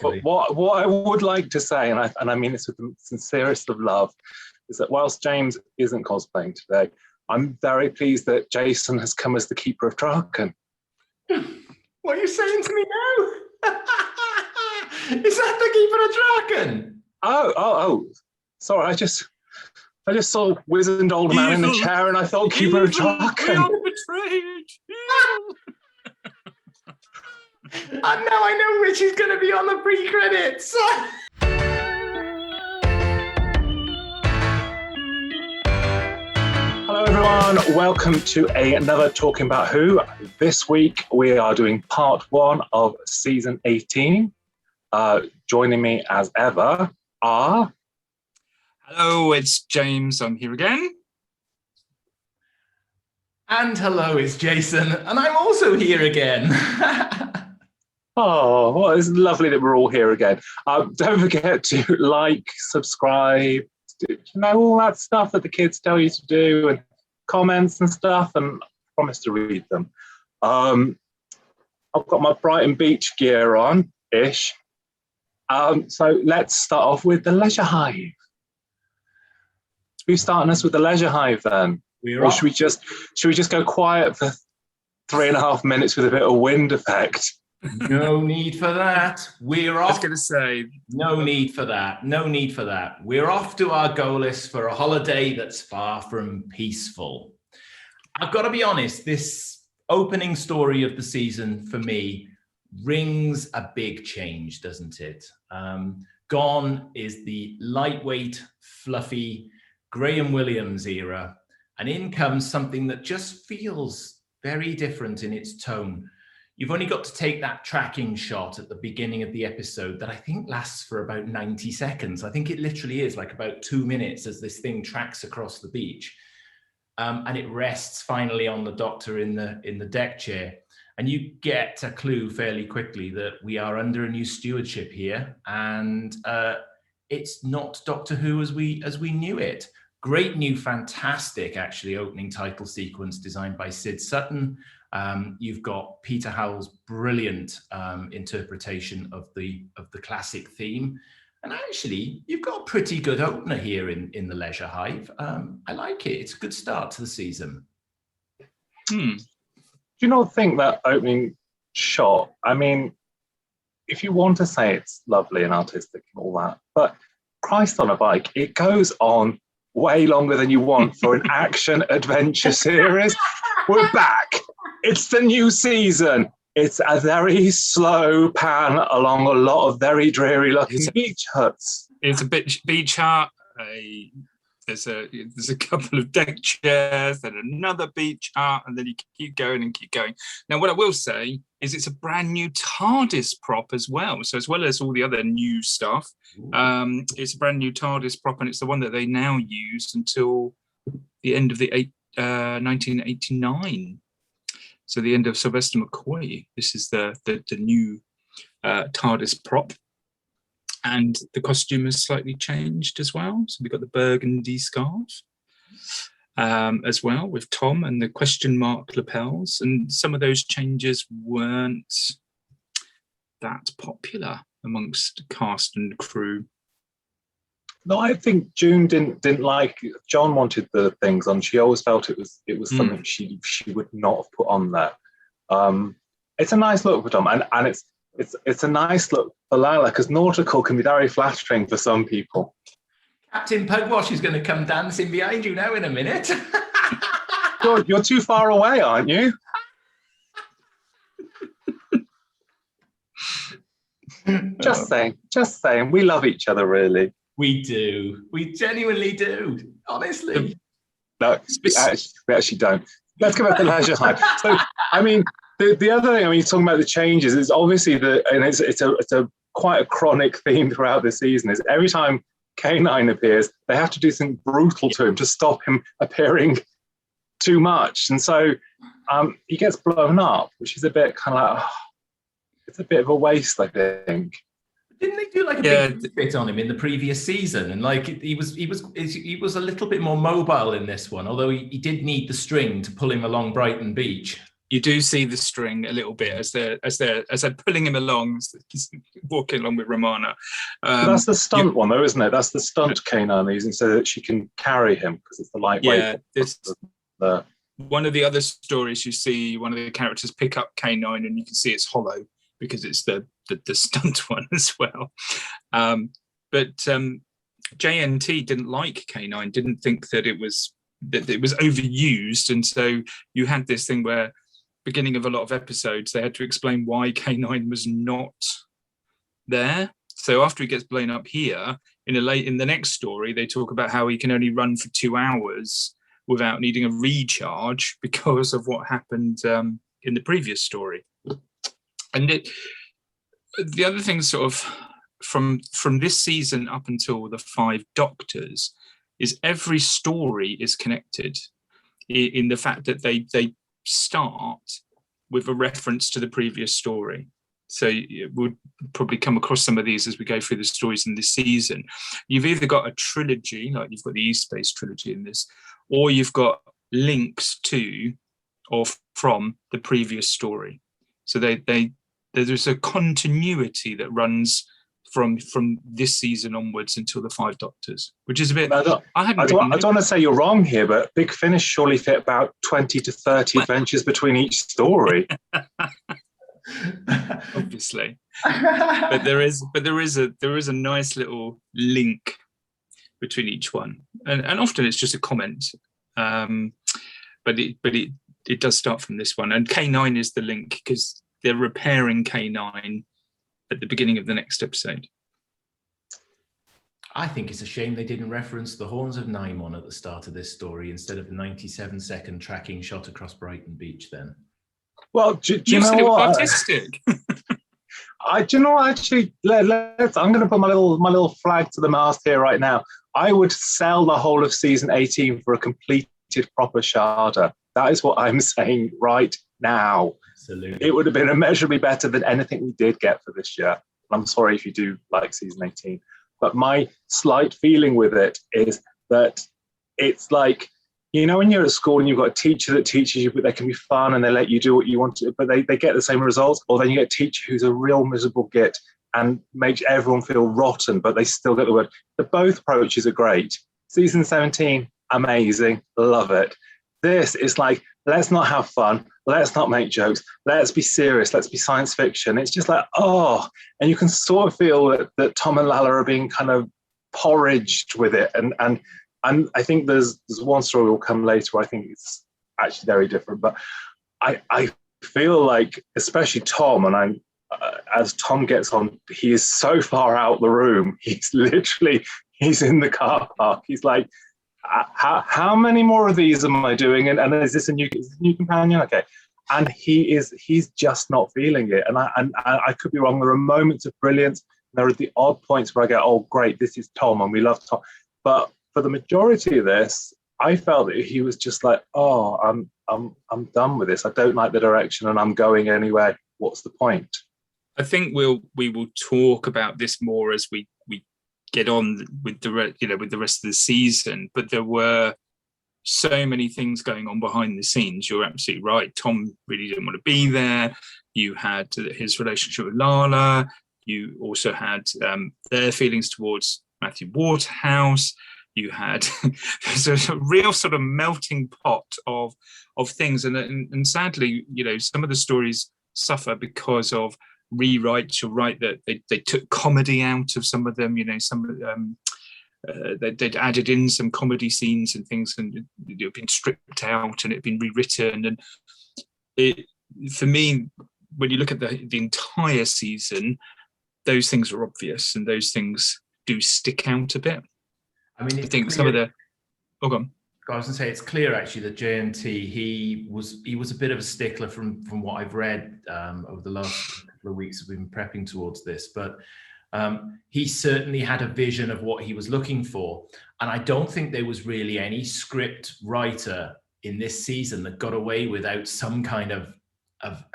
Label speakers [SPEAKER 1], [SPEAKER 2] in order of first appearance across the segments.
[SPEAKER 1] But what I would like to say, and I mean this with the sincerest of love, is that whilst James isn't cosplaying today, I'm very pleased that Jason has come as the keeper of Talkin.
[SPEAKER 2] What are you saying to me now? Is that the keeper of Talkin?
[SPEAKER 1] Oh! Sorry, I just saw wizened old man in the chair, and I thought keeper of Talkin.
[SPEAKER 3] We are betrayed.
[SPEAKER 2] And now I know which is going to be on the pre-credits.
[SPEAKER 1] Hello everyone, welcome to another Talking About Who. This week we are doing part 1 of season 18. Joining me as ever are...
[SPEAKER 3] Hello, it's James, I'm here again.
[SPEAKER 2] And hello, it's Jason, and I'm also here again.
[SPEAKER 1] Oh, well, it's lovely that we're all here again. Don't forget to like, subscribe, all that stuff that the kids tell you to do, and comments and stuff, and I promise to read them. I've got my Brighton beach gear on-ish. So let's start off with the Leisure Hive. Who's starting us with the Leisure Hive then? Or should we just go quiet for 3.5 minutes with a bit of wind effect?
[SPEAKER 2] No need for that. We're off.
[SPEAKER 3] I was going to say.
[SPEAKER 2] No need for that. No need for that. We're off to our goal list for a holiday that's far from peaceful. I've got to be honest, this opening story of the season for me rings a big change, doesn't it? Gone is the lightweight, fluffy Graham Williams era, and in comes something that just feels very different in its tone. You've only got to take that tracking shot at the beginning of the episode that I think lasts for about 90 seconds. I think it literally is like about 2 minutes as this thing tracks across the beach. And it rests finally on the doctor in the deck chair. And you get a clue fairly quickly that we are under a new stewardship here. And it's not Doctor Who as we knew it. Great new, fantastic, actually, opening title sequence designed by Sid Sutton. You've got Peter Howell's brilliant interpretation of the classic theme, and actually you've got a pretty good opener here in the Leisure Hive. I like it. It's a good start to the season.
[SPEAKER 1] Do you not think that opening shot? I mean, if you want to say it's lovely and artistic and all that, but Christ on a bike, it goes on way longer than you want for an action adventure series. We're back. It's the new season. It's a very slow pan along a lot of very dreary looking beach huts.
[SPEAKER 3] It's a beach hut. There's a couple of deck chairs, then another beach hut, and then you keep going and keep going. Now, what I will say is it's a brand new TARDIS prop as well. So as well as all the other new stuff, it's a brand new TARDIS prop, and it's the one that they now use until the end of the 1989. So the end of Sylvester McCoy. This is the new TARDIS prop. And the costume has slightly changed as well. So we've got the burgundy scarf as well with Tom and the question mark lapels. And some of those changes weren't that popular amongst cast and crew.
[SPEAKER 1] No, I think June didn't like. John wanted the things on. She always felt it was something she would not have put on there. It's a nice look for Tom, and it's a nice look for Lala, because nautical can be very flattering for some people.
[SPEAKER 2] Captain Pugwash is going to come dancing behind you now in a minute.
[SPEAKER 1] God, you're too far away, aren't you? Just saying. We love each other, really.
[SPEAKER 2] We do. We genuinely do. Honestly.
[SPEAKER 1] No, we actually don't. Let's go back to Leisure Hive. So, I mean, the other thing, I mean, talking about the changes, is obviously and it's a quite a chronic theme throughout the season, is every time K9 appears, they have to do something brutal to him to stop him appearing too much. And so he gets blown up, which is a bit kind of like, it's a bit of a waste, I think.
[SPEAKER 2] Didn't they do like a big bit on him in the previous season? And like he was a little bit more mobile in this one, although he did need the string to pull him along Brighton Beach.
[SPEAKER 3] You do see the string a little bit as they're pulling him along, walking along with Romana.
[SPEAKER 1] That's the stunt one, though, isn't it? That's the stunt canine they're using so that she can carry him because it's the lightweight.
[SPEAKER 3] Yeah, one of the other stories you see one of the characters pick up K9 and you can see it's hollow because it's the stunt one as well. But JNT didn't like K9, didn't think that it was overused, and so you had this thing where beginning of a lot of episodes they had to explain why K9 was not there. So after he gets blown up here, in the next story they talk about how he can only run for 2 hours without needing a recharge because of what happened in the previous story. And the other thing sort of from this season up until the 5 Doctors is every story is connected in the fact that they start with a reference to the previous story. So we'll probably come across some of these as we go through the stories in this season. You've either got a trilogy, like you've got the East Space trilogy in this, or you've got links to or from the previous story. So there's a continuity that runs from this season onwards until the 5 Doctors, which is a bit. I don't
[SPEAKER 1] want to say you're wrong here, but Big Finish surely fit about 20 to 30 adventures between each story.
[SPEAKER 3] Obviously, but there is a nice little link between each one, and often it's just a comment, but it does start from this one, and K9 is the link because they're repairing K9 at the beginning of the next episode.
[SPEAKER 2] I think it's a shame they didn't reference the horns of Naimon at the start of this story instead of the 97-second tracking shot across Brighton Beach then.
[SPEAKER 1] Well, do you know what?
[SPEAKER 3] Artistic.
[SPEAKER 1] I'm going to put my little flag to the mast here right now. I would sell the whole of season 18 for a completed proper Sharda. That is what I'm saying right now.
[SPEAKER 2] Absolutely.
[SPEAKER 1] It would have been immeasurably better than anything we did get for this year. I'm sorry if you do like season 18, but my slight feeling with it is that it's like, you know, when you're at school and you've got a teacher that teaches you, but they can be fun and they let you do what you want to, but they get the same results. Or then you get a teacher who's a real miserable git and makes everyone feel rotten, but they still get the word. Both approaches are great. Season 17, amazing, love it. This is like, let's not have fun. Let's not make jokes. Let's be serious. Let's be science fiction. It's just like, and you can sort of feel that Tom and Lala are being kind of porridged with it. And I think there's one story will come later where I think it's actually very different. But I feel like, especially Tom, and as Tom gets on, he is so far out the room. He's in the car park. He's like, how many more of these am I doing? And is this a new companion? Okay. And he's just not feeling it. And I could be wrong. There are moments of brilliance. There are the odd points where I go, oh, great, this is Tom and we love Tom. But for the majority of this, I felt that he was just like, oh, I'm done with this. I don't like the direction and I'm going anywhere. What's the point?
[SPEAKER 3] I think we will talk about this more as we get on with the rest of the season. But there were so many things going on behind the scenes. You're absolutely right. Tom really didn't want to be there. You had his relationship with Lala. You also had their feelings towards Matthew Waterhouse. You had there's a real sort of melting pot of things, and sadly, you know, some of the stories suffer because of rewrites. You're right that they took comedy out of some of them. You know, some they'd added in some comedy scenes and things, and it'd been stripped out and it'd been rewritten. And for me, when you look at the entire season, those things are obvious and those things do stick out a bit.
[SPEAKER 2] I mean,
[SPEAKER 3] I think some of the. Oh, go on.
[SPEAKER 2] I was going to say it's clear actually that JNT he was a bit of a stickler from what I've read over the last couple of weeks we've been prepping towards this, but he certainly had a vision of what he was looking for, and I don't think there was really any script writer in this season that got away without some kind of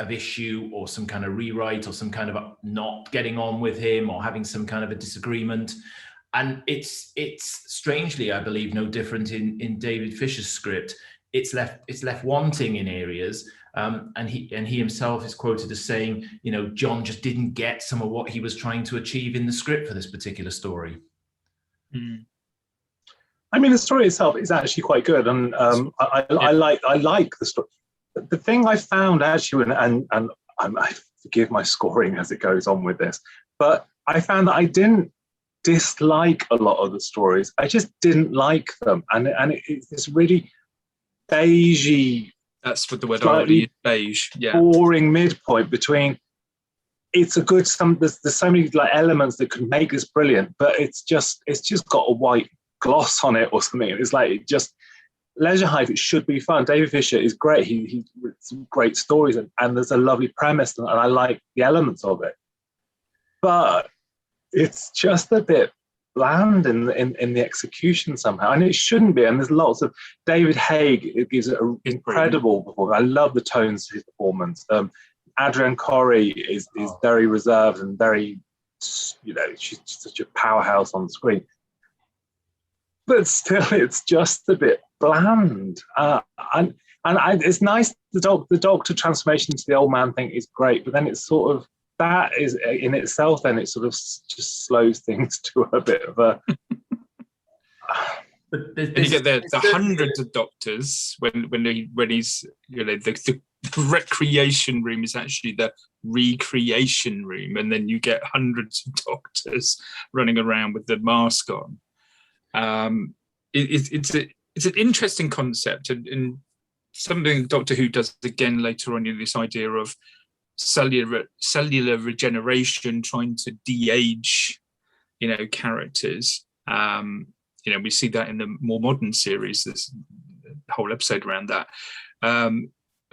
[SPEAKER 2] issue or some kind of rewrite or some kind of not getting on with him or having some kind of a disagreement. And it's strangely, I believe, no different in David Fisher's script. it's left wanting in areas. And he himself is quoted as saying, John just didn't get some of what he was trying to achieve in the script for this particular story.
[SPEAKER 1] I mean, the story itself is actually quite good, and I like the story. The thing I found actually, and I forgive my scoring as it goes on with this, but I found that I didn't dislike a lot of the stories. I just didn't like them, and it's this really beigey.
[SPEAKER 3] That's what the word I would use, beige. Yeah.
[SPEAKER 1] Boring midpoint between. It's a good. There's so many like elements that could make this brilliant, but it's just got a white gloss on it or something. It's like Leisure Hive. It should be fun. David Fisher is great. He some great stories and there's a lovely premise and I like the elements of it, but it's just a bit bland in the execution somehow, and it shouldn't be. And there's lots of David Haig. It gives it an incredible performance. I love the tones of his performance. Adrienne Corrie is very reserved and very, she's such a powerhouse on the screen. But still, it's just a bit bland. And it's nice. The doctor transformation into the old man thing is great, but then it's sort of, that is in itself, then it sort of just slows things to a bit of a.
[SPEAKER 3] And you get the hundreds of doctors when he's the recreation room is actually the recreation room, and then you get hundreds of doctors running around with the mask on. It's an interesting concept, and something Doctor Who does again later on in this idea of cellular regeneration, trying to de-age, characters. We see that in the more modern series. There's a whole episode around that. And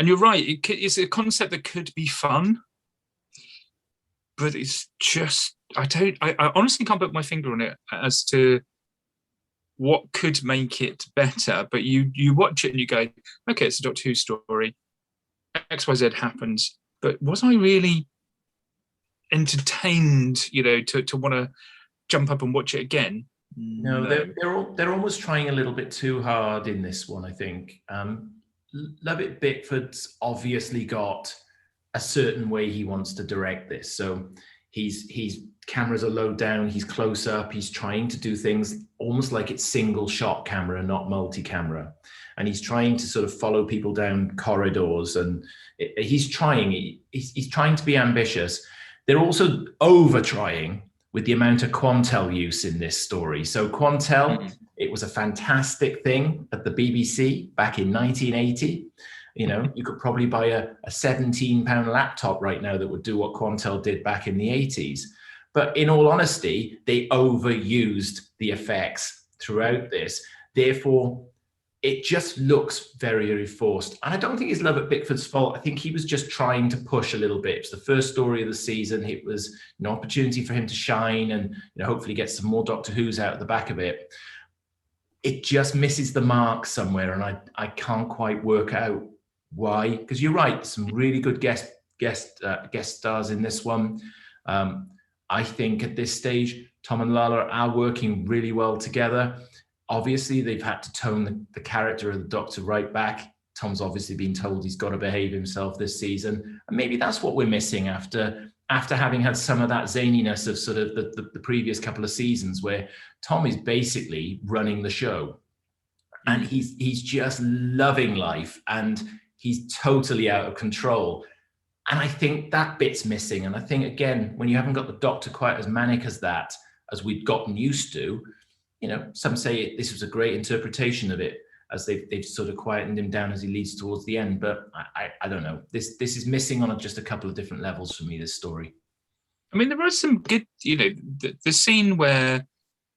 [SPEAKER 3] you're right, it's a concept that could be fun, but it's just, I honestly can't put my finger on it as to what could make it better. But you watch it and you go, okay, it's a Doctor Who story. XYZ happens. But was I really entertained, to want to jump up and watch it again?
[SPEAKER 2] No, they're almost trying a little bit too hard in this one, I think. Lovett Bickford's obviously got a certain way he wants to direct this. So he's cameras are low down, he's close up, he's trying to do things almost like it's single shot camera, not multi-camera. And he's trying to sort of follow people down corridors, and he's trying to be ambitious. They're also over trying with the amount of Quantel use in this story. So Quantel, it was a fantastic thing at the BBC back in 1980. You could probably buy a £17 laptop right now that would do what Quantel did back in the 80s. But in all honesty, they overused the effects throughout this. Therefore, it just looks very, very forced. And I don't think it's Lovett Bickford's fault. I think he was just trying to push a little bit. It's the first story of the season. It was an opportunity for him to shine and hopefully get some more Doctor Who's out at the back of it. It just misses the mark somewhere, and I can't quite work out why. Because you're right, some really good guest stars in this one. I think at this stage, Tom and Lala are working really well together. Obviously, they've had to tone the character of the Doctor right back. Tom's obviously been told he's got to behave himself this season. And maybe that's what we're missing after having had some of that zaniness of sort of the previous couple of seasons, where Tom is basically running the show. And he's just loving life, and he's totally out of control. And I think that bit's missing. And I think, again, when you haven't got the Doctor quite as manic as that, as we'd gotten used to, some say this was a great interpretation of it, as they've sort of quietened him down as he leads towards the end. But I don't know. This is missing on just a couple of different levels for me, this story.
[SPEAKER 3] I mean, there are some good, the scene where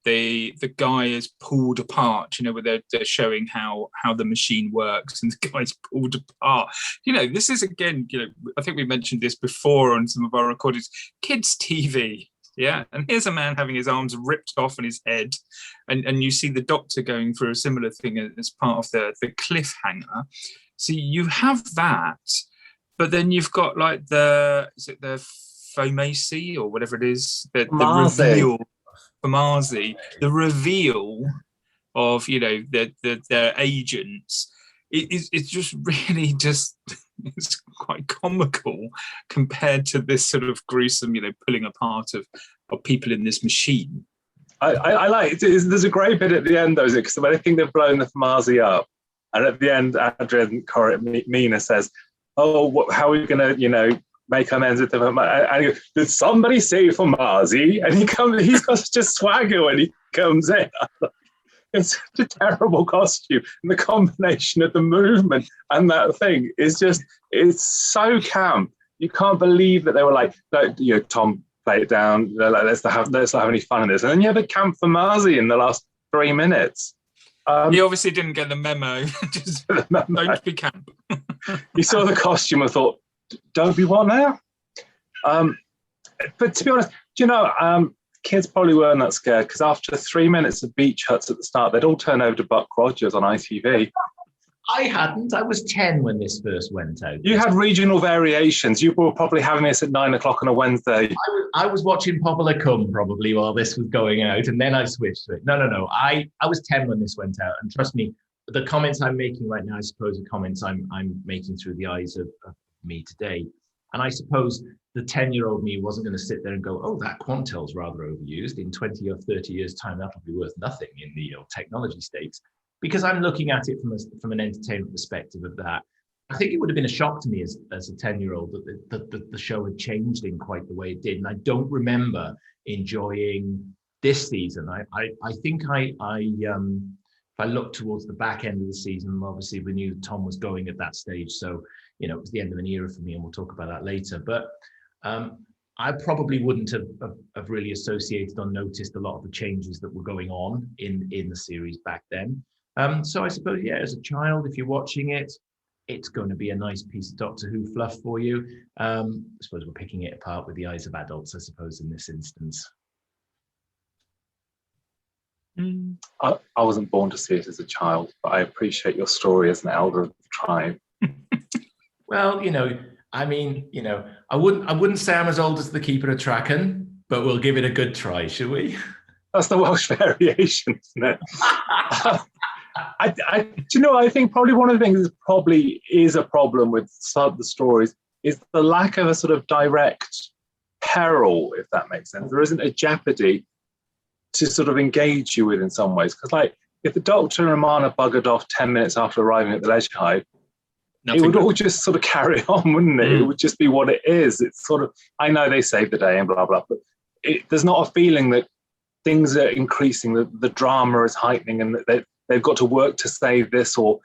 [SPEAKER 3] the guy is pulled apart, where they're showing how the machine works, and the guy's pulled apart. This is, again, I think we mentioned this before on some of our recordings, kids' TV. Yeah, and here's a man having his arms ripped off and his head, and you see the Doctor going through a similar thing as part of the cliffhanger. So you have that, but then you've got like the Fomacy or whatever it is, the reveal for Marzi, the reveal of their agents it's just really just it's quite comical compared to this sort of gruesome, pulling apart of people in this machine.
[SPEAKER 1] I like it. There's a great bit at the end, though, because I think they've blown the Masi up, and at the end, Adrian Mina says, "Oh, how are we going to, make amends with them?" And he goes, "Did somebody say for Masi?" And he's got such a swagger when he comes in. It's such a terrible costume, and the combination of the movement and that thing is it's so camp. You can't believe that they were like, Tom, play it down. Like, let's not have any fun in this. And then you have a camp for Masi in the last 3 minutes.
[SPEAKER 3] He obviously didn't get the memo. Just don't be camp.
[SPEAKER 1] You saw the costume and thought, don't be what now? But to be honest, kids probably weren't that scared, because after 3 minutes of beach huts at the start, they'd all turn over to Buck Rogers on ITV.
[SPEAKER 2] I hadn't. I was 10 when this first went out.
[SPEAKER 1] You had regional variations. You were probably having this at 9 o'clock on a Wednesday.
[SPEAKER 2] I was watching Popular Cum probably while this was going out, and then I switched to it. No. I was 10 when this went out, and trust me, the comments I'm making right now, I suppose, are comments I'm making through the eyes of me today. And I suppose the 10-year-old me wasn't going to sit there and go, "Oh, that Quantel's rather overused. In 20 or 30 years' time, that'll be worth nothing in the technology stakes." Because I'm looking at it from an entertainment perspective of that. I think it would have been a shock to me as a 10-year-old that the show had changed in quite the way it did. And I don't remember enjoying this season. I think if I look towards the back end of the season, obviously we knew Tom was going at that stage. So, it was the end of an era for me, and we'll talk about that later. But I probably wouldn't have really associated or noticed a lot of the changes that were going on in the series back then. So I suppose, as a child, if you're watching it, it's going to be a nice piece of Doctor Who fluff for you. I suppose we're picking it apart with the eyes of adults, I suppose, in this instance.
[SPEAKER 1] I wasn't born to see it as a child, but I appreciate your story as an elder of the tribe.
[SPEAKER 2] Well, I wouldn't say I'm as old as the Keeper of Traken, but we'll give it a good try, shall we?
[SPEAKER 1] That's the Welsh variation, isn't it? I think probably one of the things that probably is a problem with some of the stories is the lack of a sort of direct peril, if that makes sense. There isn't a jeopardy to sort of engage you with in some ways. Because, if the Doctor and Romana buggered off 10 minutes after arriving at the Leisure Hive, it would all just sort of carry on, wouldn't it? It would just be what it is. It's sort of, I know they saved the day and blah, blah, but there's not a feeling that things are increasing, the drama is heightening, and that they've got to work to save this, or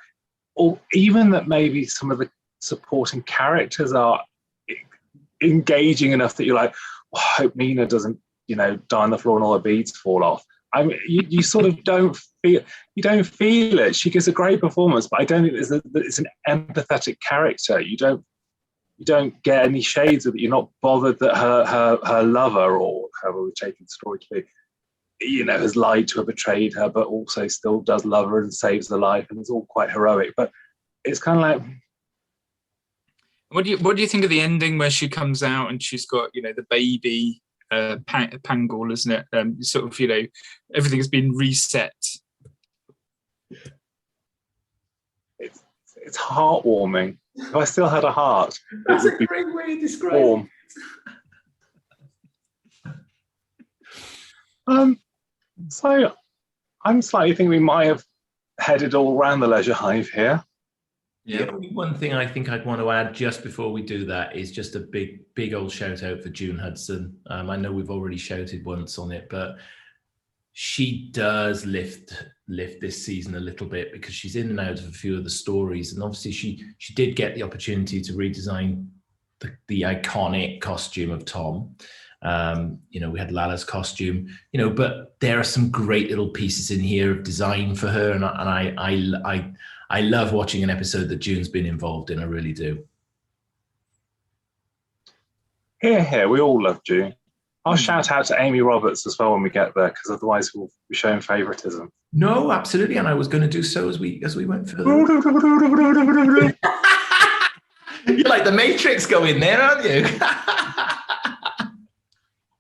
[SPEAKER 1] even that maybe some of the supporting characters are engaging enough that you're like, I hope Mina doesn't, die on the floor and all her beads fall off. I mean, you sort of don't feel it. She gives a great performance, but I don't think it's an empathetic character. You don't get any shades of it. You're not bothered that her lover, or however we're taking the story to be, has lied to her, betrayed her, but also still does love her and saves her life, and it's all quite heroic. But it's kind of like,
[SPEAKER 3] what do you think of the ending where she comes out and she's got the baby Pangol, isn't it? Sort of everything has been reset.
[SPEAKER 1] It's heartwarming. If I still had a heart,
[SPEAKER 2] that's a great way to describe warm.
[SPEAKER 1] It. So I'm slightly thinking we might have headed all around the Leisure Hive here.
[SPEAKER 2] Yeah. Only one thing I think I'd want to add just before we do that is just a big old shout out for June Hudson. I know we've already shouted once on it, but she does lift this season a little bit, because she's in and out of a few of the stories, and obviously she did get the opportunity to redesign the iconic costume of Tom. We had Lala's costume, but there are some great little pieces in here of design for her, and I love watching an episode that June's been involved in. I really do.
[SPEAKER 1] Here, we all love June. I'll shout out to Amy Roberts as well when we get there, because otherwise we'll be showing favouritism.
[SPEAKER 2] No, absolutely, and I was going to do so as we went further. You're like the Matrix going there, aren't you?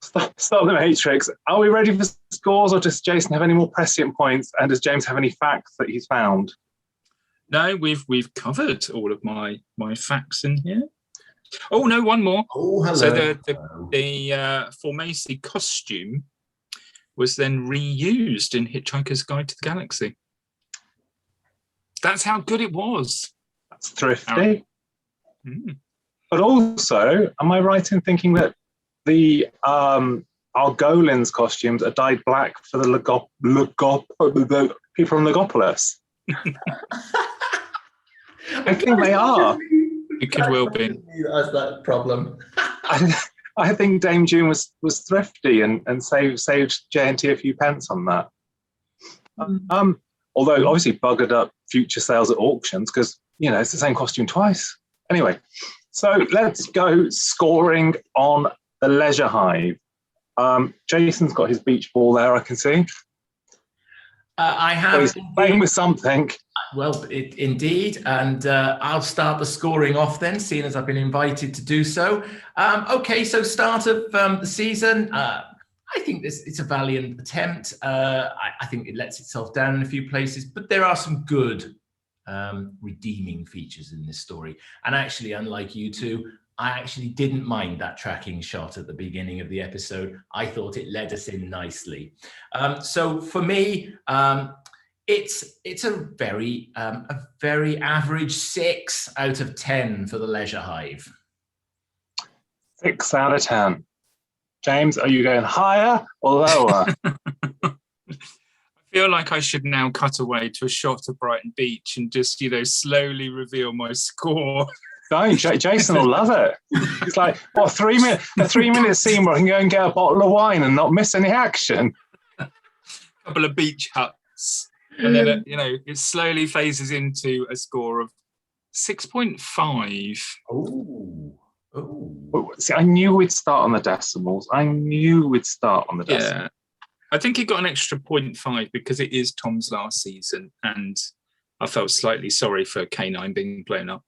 [SPEAKER 1] Stop the Matrix. Are we ready for scores, or does Jason have any more prescient points? And does James have any facts that he's found?
[SPEAKER 3] No, we've covered all of my facts in here. Oh no, one more.
[SPEAKER 2] Oh, hello.
[SPEAKER 3] So the Formasi costume was then reused in Hitchhiker's Guide to the Galaxy. That's how good it was.
[SPEAKER 1] That's thrifty. But also, am I right in thinking that the Argolins costumes are dyed black for the the people from Legopolis? I think they are.
[SPEAKER 3] It could well be.
[SPEAKER 2] That's that problem.
[SPEAKER 1] I think Dame June was thrifty and saved J&T a few pence on that. Although obviously buggered up future sales at auctions because, it's the same costume twice. Anyway, so let's go scoring on the Leisure Hive. Jason's got his beach ball there, I can see.
[SPEAKER 2] I have.
[SPEAKER 1] He's playing with something.
[SPEAKER 2] Well, indeed. And I'll start the scoring off then, seeing as I've been invited to do so. Okay, so start of the season. I think it's a valiant attempt. I think it lets itself down in a few places, but there are some good redeeming features in this story. And actually, unlike you two, I actually didn't mind that tracking shot at the beginning of the episode. I thought it led us in nicely. So for me, it's a very average 6 out of 10 for the Leisure Hive.
[SPEAKER 1] 6 out of 10. James, are you going higher or lower?
[SPEAKER 3] I feel like I should now cut away to a shot of Brighton Beach and just, slowly reveal my score.
[SPEAKER 1] Don't. Jason will love it. It's like, what, a 3-minute scene where I can go and get a bottle of wine and not miss any action.
[SPEAKER 3] A couple of beach huts. And then, it slowly phases into a score of 6.5.
[SPEAKER 1] Oh. See, I knew we'd start on the decimals. Yeah.
[SPEAKER 3] I think he got an extra 0.5 because it is Tom's last season. And I felt slightly sorry for K9 being blown up.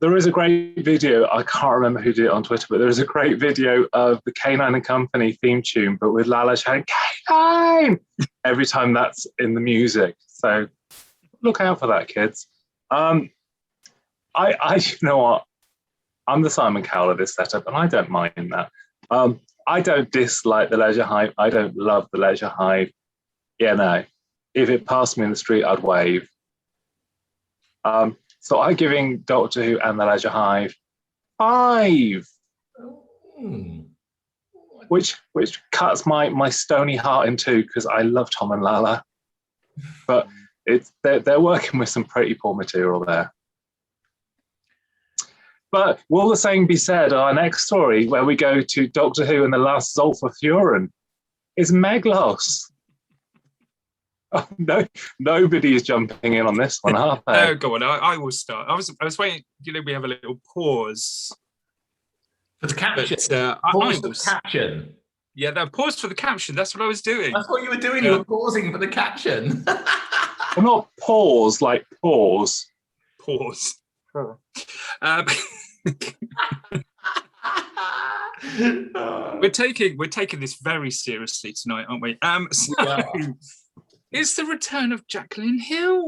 [SPEAKER 1] There is a great video. I can't remember who did it on Twitter, but there is a great video of the K9 and Company theme tune, but with Lala shouting K9 every time that's in the music. So look out for that, kids. You know what? I'm the Simon Cowell of this setup, and I don't mind that. I don't dislike the Leisure Hive. I don't love the Leisure Hive. No. If it passed me in the street, I'd wave. So I'm giving Doctor Who and the Leisure Hive 5, which cuts my stony heart in two because I love Tom and Lala, but they're working with some pretty poor material there. But will the same be said? Our next story, where we go to Doctor Who and the Last Zolfa Furin, is Meglos. Oh, no, nobody is jumping in on this one, are they?
[SPEAKER 3] No, go on. I will start. I was waiting. We have a little pause
[SPEAKER 2] for the caption.
[SPEAKER 3] Pause
[SPEAKER 2] for the caption.
[SPEAKER 3] Yeah, no, pause for the caption. That's what I was doing.
[SPEAKER 2] That's what you were doing. You were pausing for the caption.
[SPEAKER 1] Well, not pause, like pause.
[SPEAKER 3] Pause. We're taking this very seriously tonight, aren't we? It's the return of Jacqueline Hill.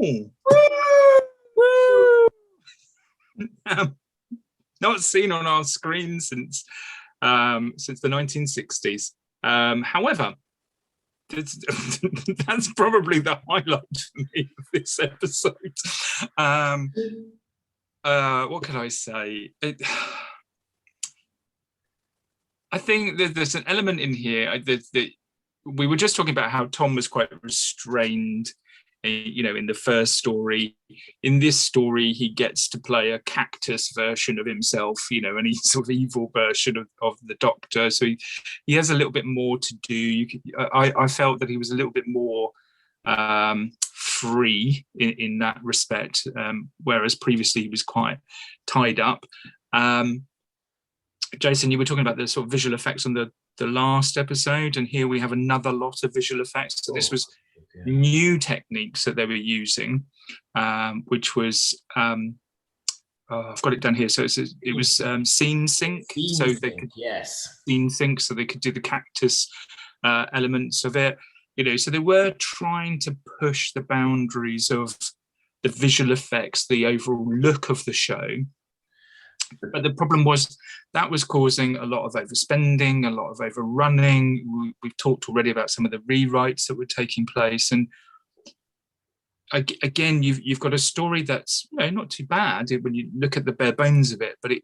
[SPEAKER 3] Woo! Not seen on our screen since the 1960s. However, that's probably the highlight for me of this episode. What can I say? I think there's an element in here that we were just talking about how Tom was quite restrained, in the first story. In this story, he gets to play a cactus version of himself, and he's sort of evil version of the Doctor. So he has a little bit more to do. I felt that he was a little bit more free in that respect, whereas previously he was quite tied up. Jason, you were talking about the sort of visual effects on the last episode, and here we have another lot of visual effects. So this was new techniques that they were using, which was I've got it down here. So it was scene sync. Scene sync, so they could do the cactus elements of it. So they were trying to push the boundaries of visual effects, the overall look of the show. But the problem was that was causing a lot of overspending, a lot of overrunning. We've talked already about some of the rewrites that were taking place. And again, you've got a story that's not too bad when you look at the bare bones of it. But it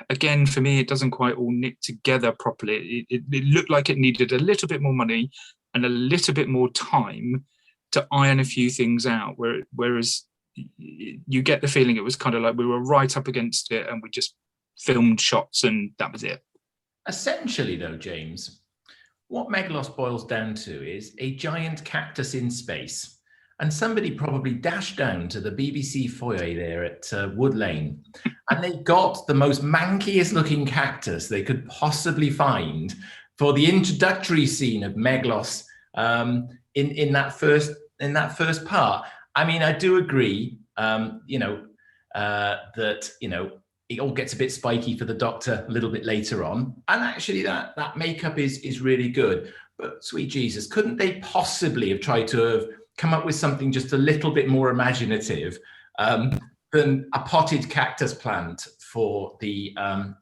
[SPEAKER 3] again, for me, it doesn't quite all knit together properly. It looked like it needed a little bit more money and a little bit more time to iron a few things out. Whereas you get the feeling it was kind of like we were right up against it and we just filmed shots and that was it.
[SPEAKER 2] Essentially, though, James, what Meglos boils down to is a giant cactus in space. And somebody probably dashed down to the BBC foyer there at Wood Lane, and they got the most mankiest looking cactus they could possibly find for the introductory scene of Meglos in that first part. I mean, I do agree, that it all gets a bit spiky for the Doctor a little bit later on, and actually that makeup is really good. But sweet Jesus, couldn't they possibly have tried to have come up with something just a little bit more imaginative than a potted cactus plant for the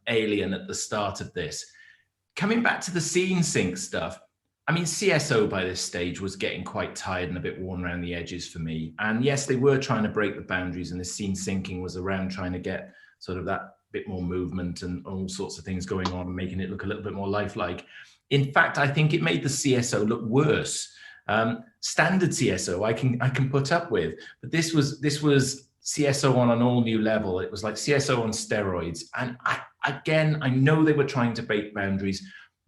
[SPEAKER 2] alien at the start of this? Coming back to the scene sync stuff, I mean, CSO by this stage was getting quite tired and a bit worn around the edges for me. And yes, they were trying to break the boundaries, and the scene syncing was around trying to get sort of that bit more movement and all sorts of things going on and making it look a little bit more lifelike. In fact, I think it made the CSO look worse. Standard CSO I can put up with, but this was CSO on an all new level. It was like CSO on steroids. And I know they were trying to break boundaries,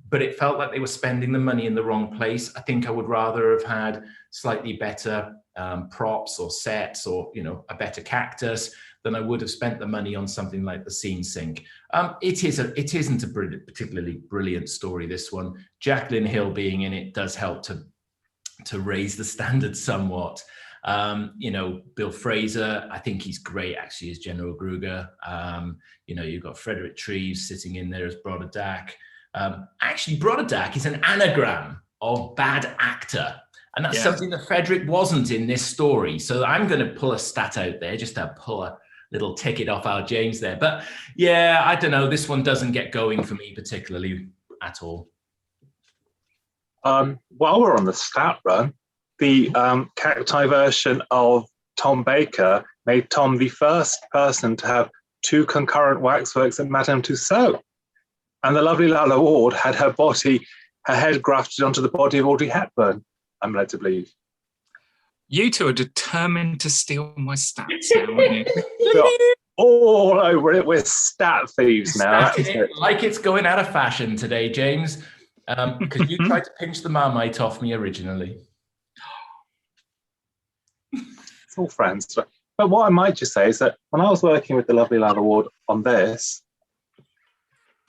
[SPEAKER 2] but it felt like they were spending the money in the wrong place. I think I would rather have had slightly better props or sets or, a better cactus than I would have spent the money on something like the scene sync. It isn't a particularly brilliant story, this one. Jacqueline Hill being in it does help to raise the standard somewhat. Bill Fraser, I think he's great actually as General Gruger. You've got Frederick Treves sitting in there as Brodadak. Actually, Brodadak is an anagram of bad actor. And that's something that Frederick wasn't in this story. So I'm going to pull a stat out there just to pull a little ticket off our James there. But yeah, I don't know. This one doesn't get going for me particularly at all.
[SPEAKER 1] While we're on the stat run, the cacti version of Tom Baker made Tom the first person to have 2 concurrent waxworks at Madame Tussauds. And the lovely Lalla Ward had her head grafted onto the body of Audrey Hepburn, I'm led to believe.
[SPEAKER 3] You two are determined to steal my stats now, aren't you?
[SPEAKER 1] We're all over it. We're stat thieves now.
[SPEAKER 2] Like it's going out of fashion today, James. Because you tried to pinch the Marmite off me originally.
[SPEAKER 1] It's all friends. But what I might just say is that when I was working with the lovely Lalla Ward on this,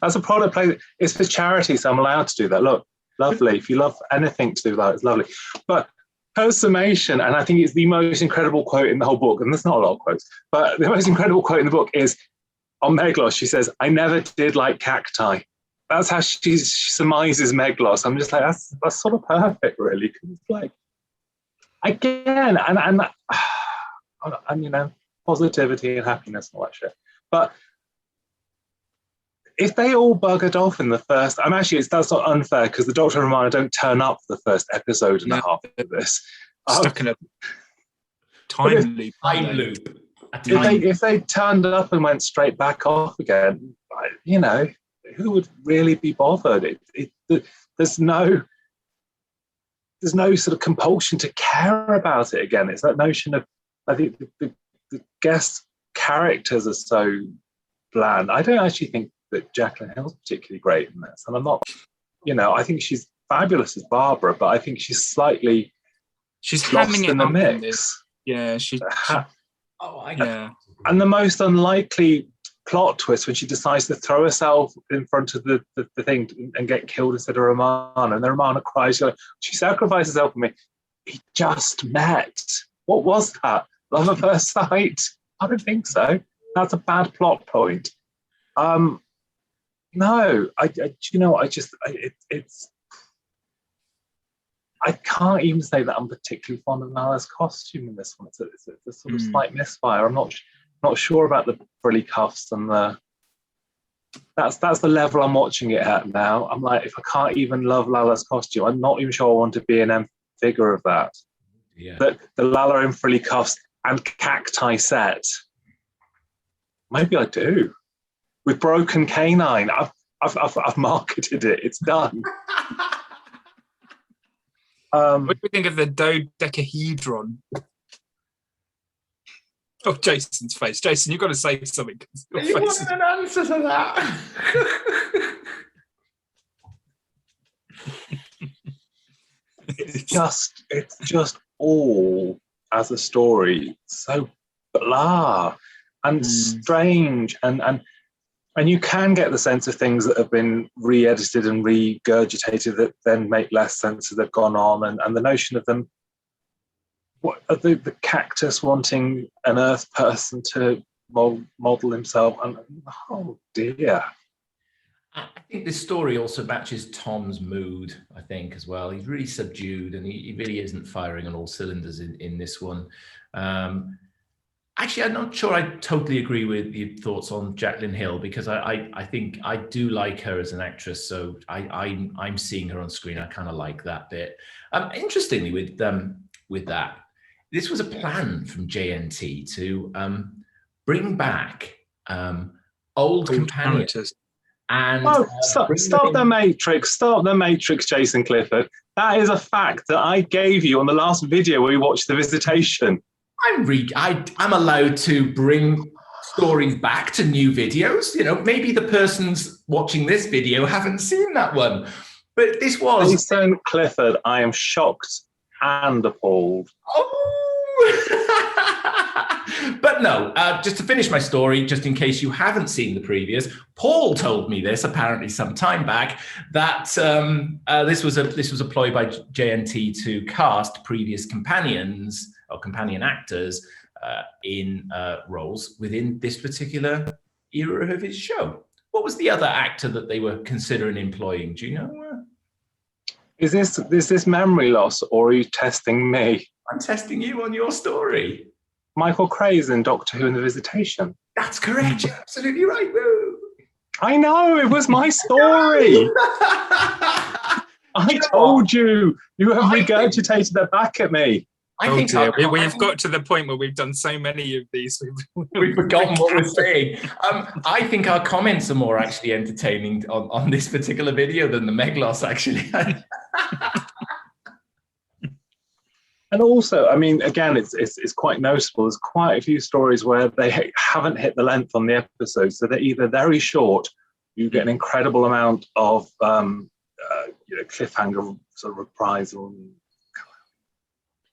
[SPEAKER 1] as a product play, it's for charity, so I'm allowed to do that. Look, lovely. If you love anything to do with that, it's lovely. But her summation, and I think it's the most incredible quote in the whole book, and there's not a lot of quotes, but the most incredible quote in the book is on Meglos. She says, "I never did like cacti." That's how she surmises Meglos. I'm just like, that's sort of perfect, really. Because it's like, again, and positivity and happiness and all that shit. But if they all buggered off in the first, that's not unfair because the Doctor and Romana don't turn up for the first episode and a half of this.
[SPEAKER 3] Stuck in a time loop.
[SPEAKER 1] If they turned up and went straight back off again, who would really be bothered? There's no sort of compulsion to care about it again. It's that notion of, I think the guest characters are so bland. I don't actually think that Jacqueline Hill's particularly great in this. And I'm not, I think she's fabulous as Barbara, but I think she's lost in the mix.
[SPEAKER 3] Yeah,
[SPEAKER 1] And the most unlikely plot twist when she decides to throw herself in front of the thing and get killed instead of Romana, and then Romana cries, she sacrifices herself for me. We just met. What was that? Love at first sight? I don't think so. That's a bad plot point. No, it's I can't even say that I'm particularly fond of Lala's costume in this one. It's a sort of slight misfire. I'm not sure about the frilly cuffs and the. That's the level I'm watching it at now. I'm like, if I can't even love Lala's costume, I'm not even sure I want to be an figure of that.
[SPEAKER 2] Yeah.
[SPEAKER 1] The Lala in frilly cuffs and cacti set. Maybe I do. With broken canine, I've marketed it. It's done.
[SPEAKER 3] What do you think of the dodecahedron? Oh, Jason's face. Jason, you've got to say something.
[SPEAKER 2] You wanted an answer to that?
[SPEAKER 1] It's just all as a story so blah and strange and you can get the sense of things that have been re-edited and regurgitated that then make less sense as they've gone on, and the notion of them, what the cactus wanting an earth person to model himself, and oh dear.
[SPEAKER 2] I think this story also matches Tom's mood, I think, as well. He's really subdued, and he really isn't firing on all cylinders in this one. Actually, I'm not sure I totally agree with your thoughts on Jacqueline Hill, because I think I do like her as an actress, so I'm seeing her on screen. I kind of like that bit. Interestingly, with that, this was a plan from JNT to bring back old companions. And
[SPEAKER 1] stop the Matrix, Jason Clifford. That is a fact that I gave you on the last video where we watched The Visitation.
[SPEAKER 2] I'm allowed to bring stories back to new videos. You know, maybe the persons watching this video haven't seen that one, but this was
[SPEAKER 1] Jason Clifford. I am shocked and appalled.
[SPEAKER 2] But no, just to finish my story, just in case you haven't seen the previous, Paul told me this apparently some time back, that this was a ploy by JNT to cast previous companions or companion actors in roles within this particular era of his show. What was the other actor that they were considering employing? Do you know?
[SPEAKER 1] Is this memory loss, or are you testing me?
[SPEAKER 2] I'm testing you on your story.
[SPEAKER 1] Michael Cray's in Doctor Who and The Visitation.
[SPEAKER 2] That's correct. You're absolutely right. Woo.
[SPEAKER 1] I know, it was my story. I told you. You have regurgitated it back at me.
[SPEAKER 3] We've got to the point where we've done so many of these.
[SPEAKER 2] We've forgotten what we're saying. I think our comments are more actually entertaining on this particular video than the Meglos, actually.
[SPEAKER 1] And also, I mean, again, it's quite noticeable. There's quite a few stories where they haven't hit the length on the episode, so they're either very short. You get an incredible amount of cliffhanger sort of reprisal,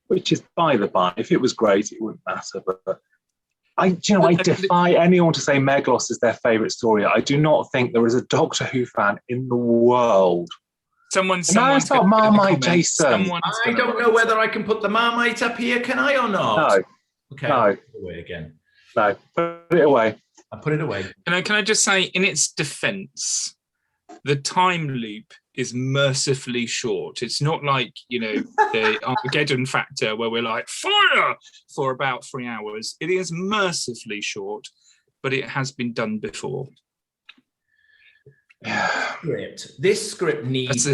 [SPEAKER 1] which is by the by. If it was great, it wouldn't matter. But I defy anyone to say Meglos is their favourite story. I do not think there is a Doctor Who fan in the world.
[SPEAKER 3] Someone's
[SPEAKER 1] it's not Marmite, Jason.
[SPEAKER 2] I don't know whether I can put the Marmite up here. Can I or not?
[SPEAKER 1] No.
[SPEAKER 2] Okay.
[SPEAKER 1] No.
[SPEAKER 2] I'll put it away again.
[SPEAKER 1] No. Put it away.
[SPEAKER 2] I put it away.
[SPEAKER 3] Can I just say, in its defence, the time loop is mercifully short. It's not like, the Armageddon factor where we're like, fire, for about 3 hours. It is mercifully short, but it has been done before.
[SPEAKER 2] This script needs...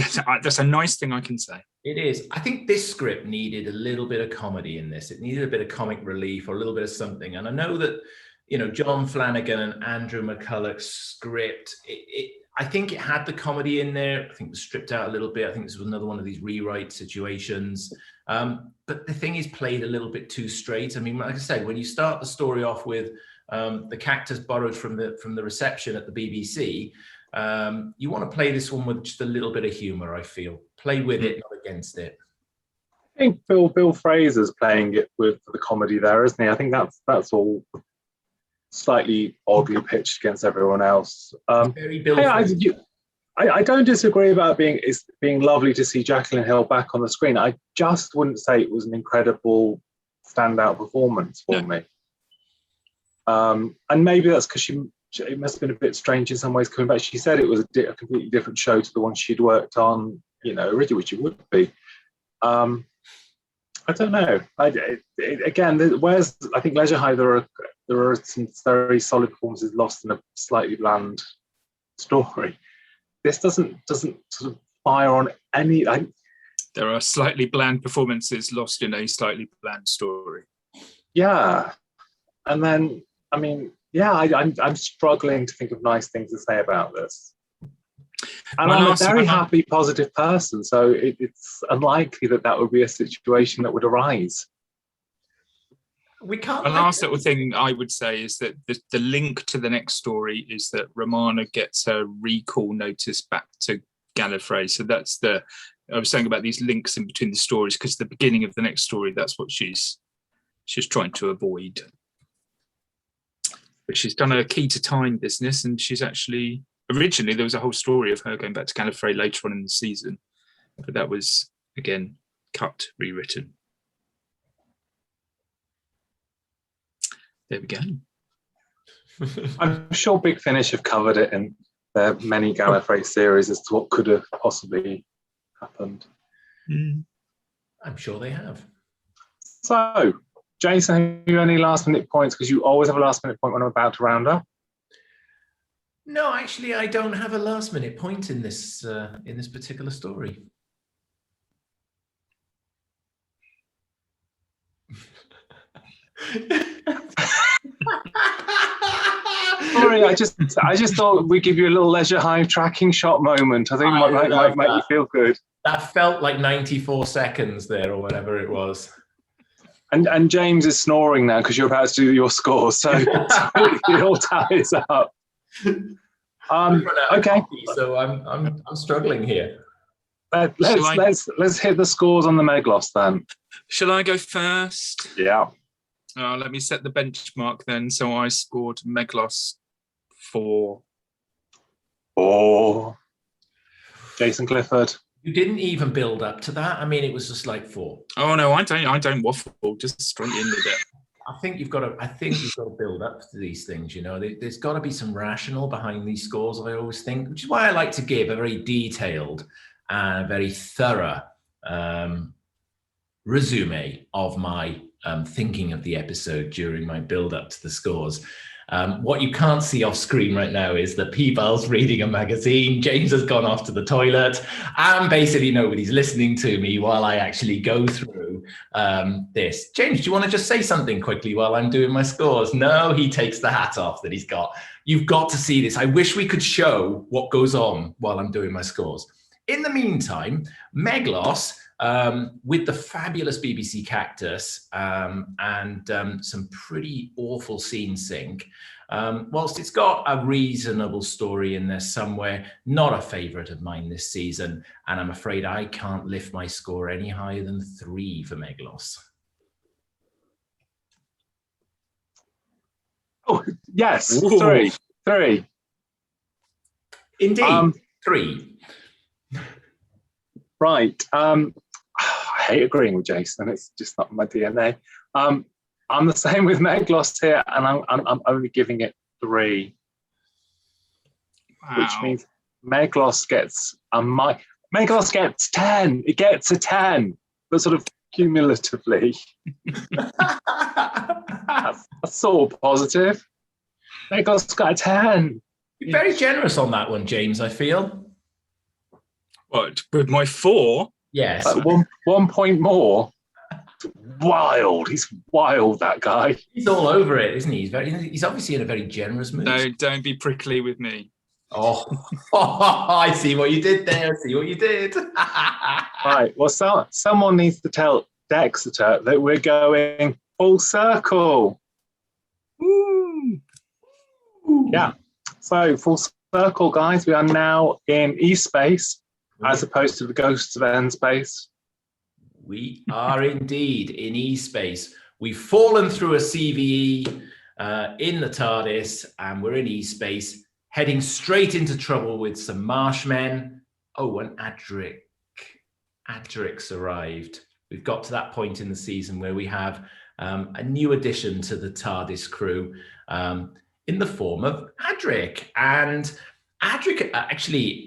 [SPEAKER 3] That's a nice thing I can say.
[SPEAKER 2] It is. I think this script needed a little bit of comedy in this. It needed a bit of comic relief or a little bit of something. And I know that, John Flanagan and Andrew McCulloch's script, I think it had the comedy in there. I think it was stripped out a little bit. I think this was another one of these rewrite situations. But the thing is played a little bit too straight. I mean, like I said, when you start the story off with the cactus borrowed from the reception at the BBC, you want to play this one with just a little bit of humor, I feel. Play with it, not against it.
[SPEAKER 1] I think Bill Fraser's playing it with the comedy there, isn't he? I think that's all slightly oddly pitched against everyone else.
[SPEAKER 2] Very Bill Fraser.
[SPEAKER 1] I don't disagree about being lovely to see Jacqueline Hill back on the screen. I just wouldn't say it was an incredible standout performance for me. And maybe that's because it must have been a bit strange in some ways coming back. She said it was a completely different show to the one she'd worked on, originally, which it would be. I don't know. Again, whereas I think Leisure Hive, there are some very solid performances lost in a slightly bland story. This doesn't sort of fire on any.
[SPEAKER 3] There are slightly bland performances lost in a slightly bland story.
[SPEAKER 1] Yeah, and then I mean, yeah, I'm struggling to think of nice things to say about this. And I'm a very happy, positive person, so it's unlikely that would be a situation that would arise.
[SPEAKER 3] We can't. The last little thing I would say is that the link to the next story is that Romana gets a recall notice back to Gallifrey. So that's I was saying about these links in between the stories, because the beginning of the next story, that's what she's trying to avoid. But she's done a key to time business, and she's actually originally there was a whole story of her going back to Gallifrey later on in the season, but that was again cut, rewritten. There we go.
[SPEAKER 1] I'm sure Big Finish have covered it in their many Gallifrey series as to what could have possibly happened.
[SPEAKER 2] I'm sure they have.
[SPEAKER 1] So, Jason, have you any last minute points? Because you always have a last minute point when I'm about to round up.
[SPEAKER 2] No, actually, I don't have a last minute point in this particular story.
[SPEAKER 1] Sorry, I just thought we'd give you a little Leisure Hive tracking shot moment. I think it might make you feel good.
[SPEAKER 2] That felt like 94 seconds there, or whatever it was.
[SPEAKER 1] And James is snoring now because you're about to do your scores, so it all ties up. Okay,
[SPEAKER 2] so I'm struggling here.
[SPEAKER 1] Let's hit the scores on the Meglos then.
[SPEAKER 3] Shall I go first?
[SPEAKER 1] Yeah.
[SPEAKER 3] Let me set the benchmark then. So I scored Meglos 4.
[SPEAKER 1] Jason Clifford.
[SPEAKER 2] You didn't even build up to that. I mean, it was just like 4.
[SPEAKER 3] Oh no, I don't waffle. Just straight in with it.
[SPEAKER 2] I think you've got to build up to these things. You know, there's got to be some rationale behind these scores. I always think, which is why I like to give a very detailed and very thorough resume of my thinking of the episode during my build up to the scores. What you can't see off screen right now is that P-Bal's reading a magazine. James has gone off to the toilet, and basically nobody's listening to me while I actually go through this. James, do you want to just say something quickly while I'm doing my scores? No, he takes the hat off that he's got. You've got to see this. I wish we could show what goes on while I'm doing my scores. In the meantime, Meglos, with the fabulous BBC cactus and some pretty awful scene sync, whilst it's got a reasonable story in there somewhere, not a favourite of mine this season, and I'm afraid I can't lift my score any higher than 3 for Meglos.
[SPEAKER 1] Oh, yes, Ooh. 3.
[SPEAKER 2] Indeed, 3.
[SPEAKER 1] Right. I hate agreeing with Jason. It's just not my DNA. I'm the same with Meglos here, and I'm only giving it 3. Wow. Which means Meglos gets Meglos gets 10. It gets a 10, but sort of cumulatively. that's sort of positive. Meglos got a 10.
[SPEAKER 2] You're very generous on that one, James, I feel.
[SPEAKER 3] What, with my 4?
[SPEAKER 2] Yes.
[SPEAKER 1] 1 point more. Wild. He's wild, that guy.
[SPEAKER 2] He's all over it, isn't he? He's obviously in a very generous mood.
[SPEAKER 3] No, don't be prickly with me.
[SPEAKER 2] Oh, I see what you did there. I see what you did.
[SPEAKER 1] Right. Well, someone needs to tell Dexeter that we're going full circle.
[SPEAKER 3] Woo.
[SPEAKER 1] Yeah. So, full circle, guys. We are now in E-space, as opposed to the Ghosts of N space.
[SPEAKER 2] We are indeed in E-space. We've fallen through a CVE in the TARDIS, and we're in E-space, heading straight into trouble with some Marshmen. Oh, and Adric's arrived. We've got to that point in the season where we have a new addition to the TARDIS crew in the form of Adric. And Adric actually...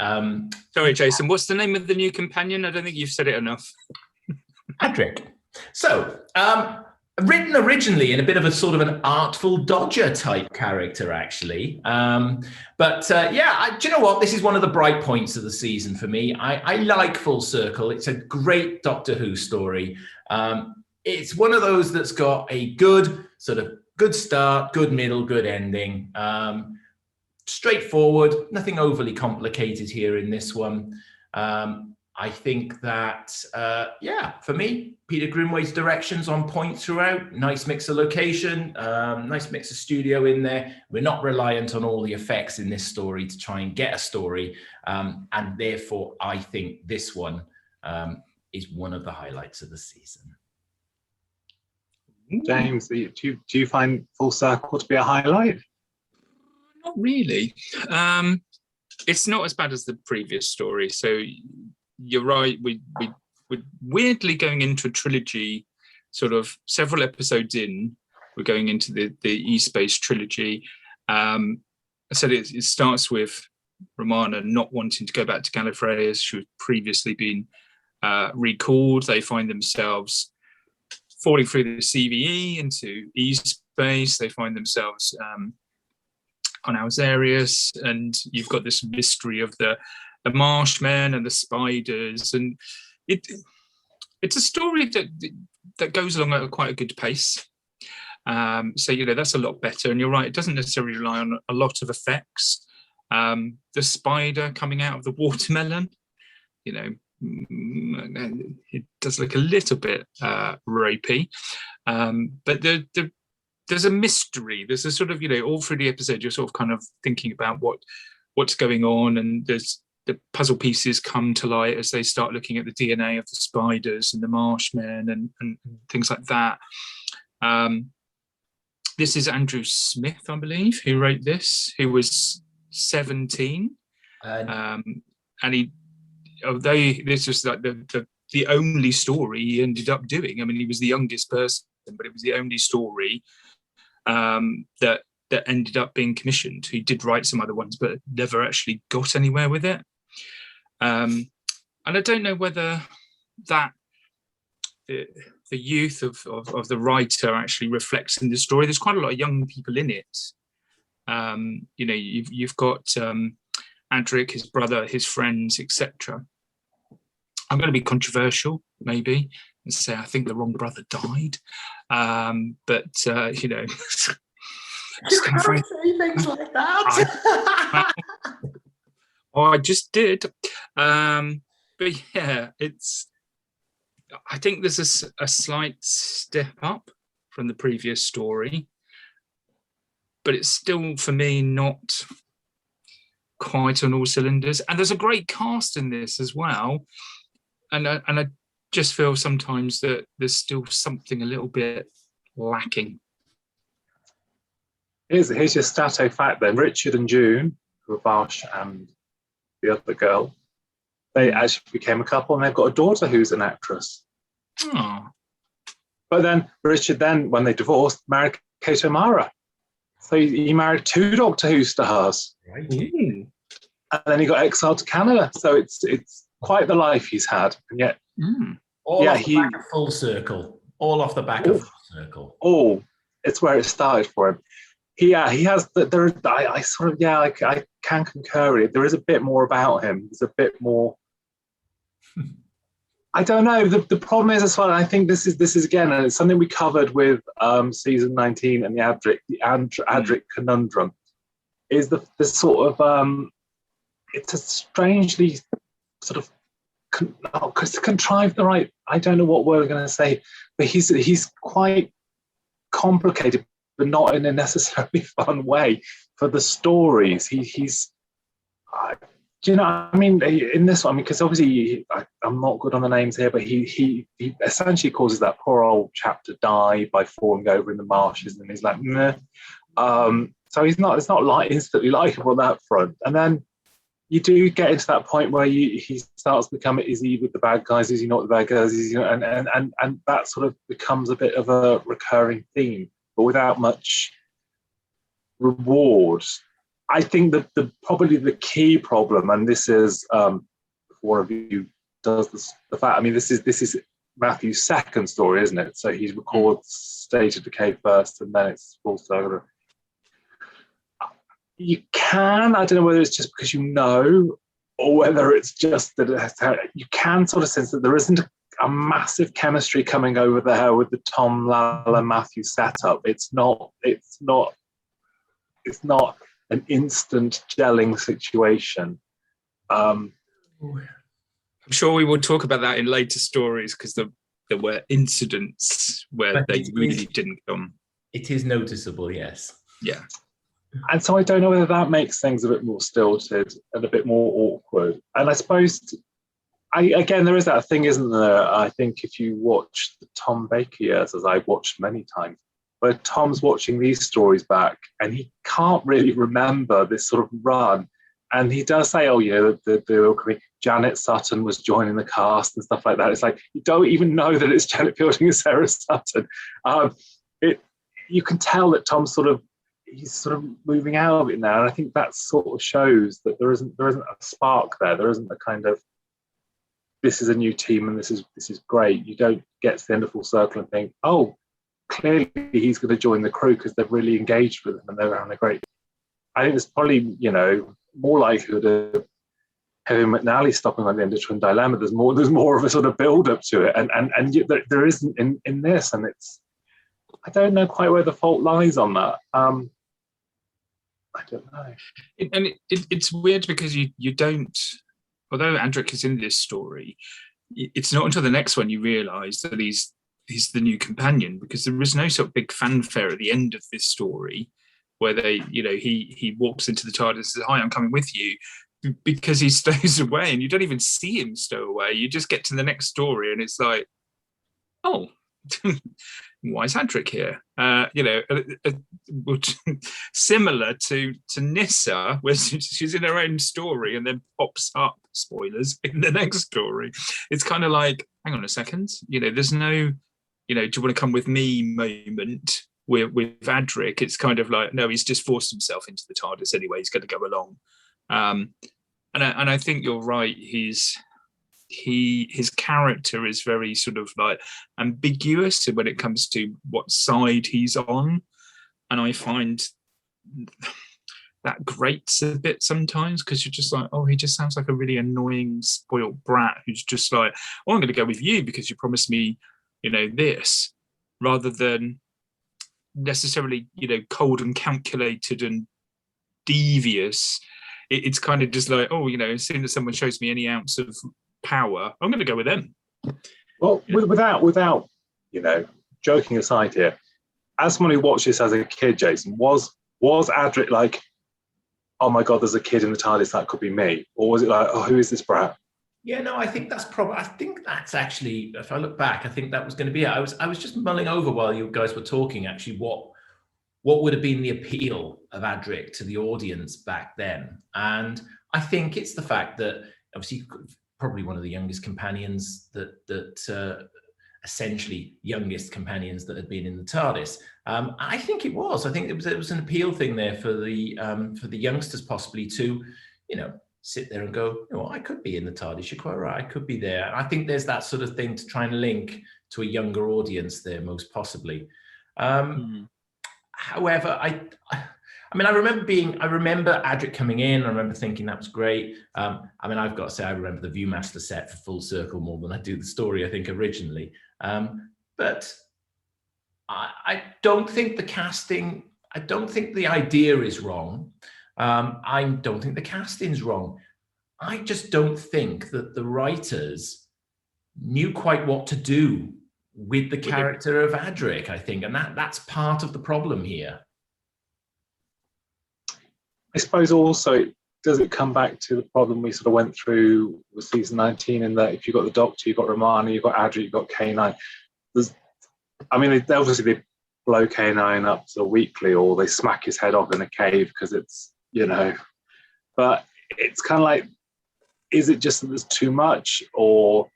[SPEAKER 3] Sorry, Jason, what's the name of the new companion? I don't think you've said it enough.
[SPEAKER 2] Adric. So, written originally in a bit of a sort of an artful dodger type character, actually. Do you know what? This is one of the bright points of the season for me. I like Full Circle. It's a great Doctor Who story. It's one of those that's got a good start, good middle, good ending. Straightforward, nothing overly complicated here in this one. I think that, for me, Peter Grimway's direction's on point throughout. Nice mix of location, nice mix of studio in there. We're not reliant on all the effects in this story to try and get a story. And therefore, I think this one is one of the highlights of the season.
[SPEAKER 1] James, do you find Full Circle to be a highlight?
[SPEAKER 3] Not really. It's not as bad as the previous story. So you're right. We're weirdly going into a trilogy, sort of several episodes in. We're going into the E-Space trilogy. I said it starts with Romana not wanting to go back to Gallifrey as she had previously been recalled. They find themselves falling through the CVE into E-Space. They find themselves on Alzarius, and you've got this mystery of the Marshmen and the spiders, and it's a story that goes along at quite a good pace. So that's a lot better. And you're right, it doesn't necessarily rely on a lot of effects. The spider coming out of the watermelon, it does look a little bit rapey, but there's a mystery. There's a sort of, all through the episode, you're sort of kind of thinking about what's going on, and there's the puzzle pieces come to light as they start looking at the DNA of the spiders and the Marshmen and things like that. This is Andrew Smith, I believe, who wrote this, who was 17. And although this was like the only story he ended up doing, I mean, he was the youngest person, but it was the only story that ended up being commissioned. He did write some other ones, but never actually got anywhere with it. And I don't know whether that the youth of the writer actually reflects in the story. There's quite a lot of young people in it. You've got Adric, his brother, his friends, etc. I'm going to be controversial, maybe, and say I think the wrong brother died.
[SPEAKER 2] You can't say things like that.
[SPEAKER 3] I just did. But yeah, I think there's a slight step up from the previous story, but it's still, for me, not quite on all cylinders. And there's a great cast in this as well. And I just feel sometimes that there's still something a little bit lacking.
[SPEAKER 1] Here's your stato fact then. Richard and June, Ravash and the other girl, they actually became a couple, and they've got a daughter who's an actress.
[SPEAKER 3] Oh.
[SPEAKER 1] But then Richard, when they divorced, married Kate O'Mara. So he married 2 Doctor Who stars.
[SPEAKER 2] Right.
[SPEAKER 1] And then he got exiled to Canada. So it's quite the life he's had. And yet,
[SPEAKER 2] all off the back of Full Circle. All off the back of Full Circle.
[SPEAKER 1] Oh, it's where it started for him. He has. I can concur. There is a bit more about him. There's a bit more. I don't know. The problem is as well. And I think this is again, and it's something we covered with season 19 and the Adric conundrum. Is the sort of it's a strangely sort of contrived the right. I don't know what word I'm going to say, but he's quite complicated, but not in a necessarily fun way for the stories. He's in this one, because obviously I'm not good on the names here, but he essentially causes that poor old chap to die by falling over in the marshes, and he's like, meh. So it's not instantly likable on that front. And then you do get into that point where he starts becoming, is he with the bad guys? Is he not the bad guys? Is he, and that sort of becomes a bit of a recurring theme, but without much reward. I think that probably the key problem, and this is one of you does this, the fact. I mean, this is Matthew's second story, isn't it? So he records State of Decay first, and then it's full circle. You can, I don't know whether it's just because you know, or whether it's just that it has to, you can sort of sense that there isn't a massive chemistry coming over there with the Tom Lalla Matthew setup. It's not an instant gelling situation.
[SPEAKER 3] I'm sure we will talk about that in later stories, because there were incidents where they really didn't come.
[SPEAKER 2] It is noticeable, yes.
[SPEAKER 3] Yeah.
[SPEAKER 1] And so I don't know whether that makes things a bit more stilted and a bit more awkward. And I suppose, again, there is that thing, isn't there? I think if you watch the Tom Baker years, as I've watched many times, where Tom's watching these stories back and he can't really remember this sort of run. And he does say, oh, the Janet Sutton was joining the cast and stuff like that. It's like, you don't even know that it's Janet Fielding and Sarah Sutton. You can tell that Tom's he's sort of moving out of it now. And I think that sort of shows that there isn't a spark there. There isn't a kind of, this is a new team and this is great. You don't get to the end of Full Circle and think, oh, clearly he's going to join the crew because they've really engaged with him and they're having a great. I think there's probably, more likelihood of Kevin McNally stopping on the end of Twin Dilemma. There's more of a sort of build up to it, and there isn't in this, and it's. I don't know quite where the fault lies on that. I don't know.
[SPEAKER 3] It's weird because you don't. Although Adric is in this story, it's not until the next one you realise that he's the new companion, because there is no sort of big fanfare at the end of this story where he walks into the TARDIS and says, "Hi, I'm coming with you," because he stows away, and you don't even see him stow away. You just get to the next story and it's like, oh, why is Adric here? Similar to Nyssa, where she's in her own story and then pops up, spoilers, in the next story. It's kind of like, hang on a second, there's no, do you want to come with me moment with Adric. It's kind of like, no, he's just forced himself into the TARDIS anyway. He's going to go along. And I think you're right. His character is very sort of like ambiguous when it comes to what side he's on, and I find that grates a bit sometimes, because you're just like, oh, he just sounds like a really annoying spoiled brat who's just like, oh, I'm going to go with you because you promised me this, rather than necessarily cold and calculated and devious. It's kind of just like, oh, as soon as someone shows me any ounce of power, I'm going to go with them.
[SPEAKER 1] Well, without joking aside here, as someone who watched this as a kid, Jason, was Adric like, oh my god, there's a kid in the TARDIS, that could be me, or was it like, oh, who is this brat?
[SPEAKER 2] Yeah, no, I think that's actually, if I look back, I think that was going to be it. I was just mulling over while you guys were talking, actually, what would have been the appeal of Adric to the audience back then. And I think it's the fact that, obviously, probably one of the youngest companions essentially youngest companions that had been in the TARDIS. I think it was. I think it was an appeal thing there for the youngsters possibly to, sit there and go, I could be in the TARDIS. You're quite right. I could be there. I think there's that sort of thing to try and link to a younger audience there, most possibly. However, I remember Adric coming in. I remember thinking that was great. I've got to say, I remember the Viewmaster set for Full Circle more than I do the story, I think, originally. But I don't think the casting, I don't think the idea is wrong. I don't think the casting's wrong. I just don't think that the writers knew quite what to do with the character of Adric, I think. And that's part of the problem here.
[SPEAKER 1] I suppose also, does it come back to the problem we sort of went through with season 19, in that if you've got the Doctor, you've got Romana, you've got Adric, you've got K9. They obviously blow K9 up to weekly, or they smack his head off in a cave because it's, but it's kind of like, is it just that there's too much? Or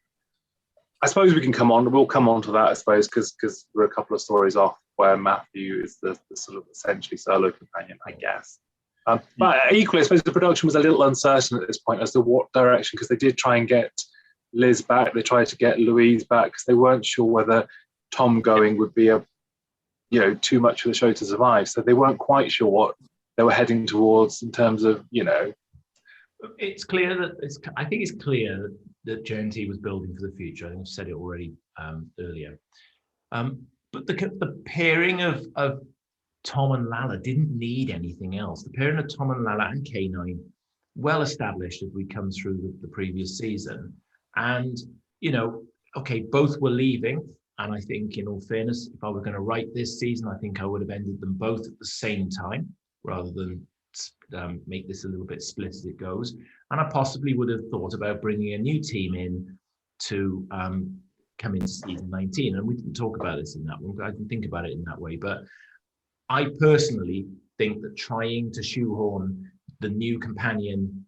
[SPEAKER 1] I suppose we'll come on to that, I suppose, because we're a couple of stories off where Matthew is the sort of essentially solo companion, I guess. But equally, I suppose the production was a little uncertain at this point as to what direction, because they did try and get Liz back. They tried to get Louise back because they weren't sure whether Tom going would be too much for the show to survive. So they weren't quite sure what they were heading towards in terms of,
[SPEAKER 2] It's clear that I think it's clear that JNT was building for the future. I think I've said it already earlier. But the pairing of Tom and Lala didn't need anything else. The pairing of Tom and Lala and K9, well established as we come through the previous season. And, okay, both were leaving. And I think, in all fairness, if I were going to write this season, I think I would have ended them both at the same time rather than make this a little bit split as it goes. And I possibly would have thought about bringing a new team in to come into season 19. And we didn't talk about this in that one. I didn't think about it in that way. But I personally think that trying to shoehorn the new companion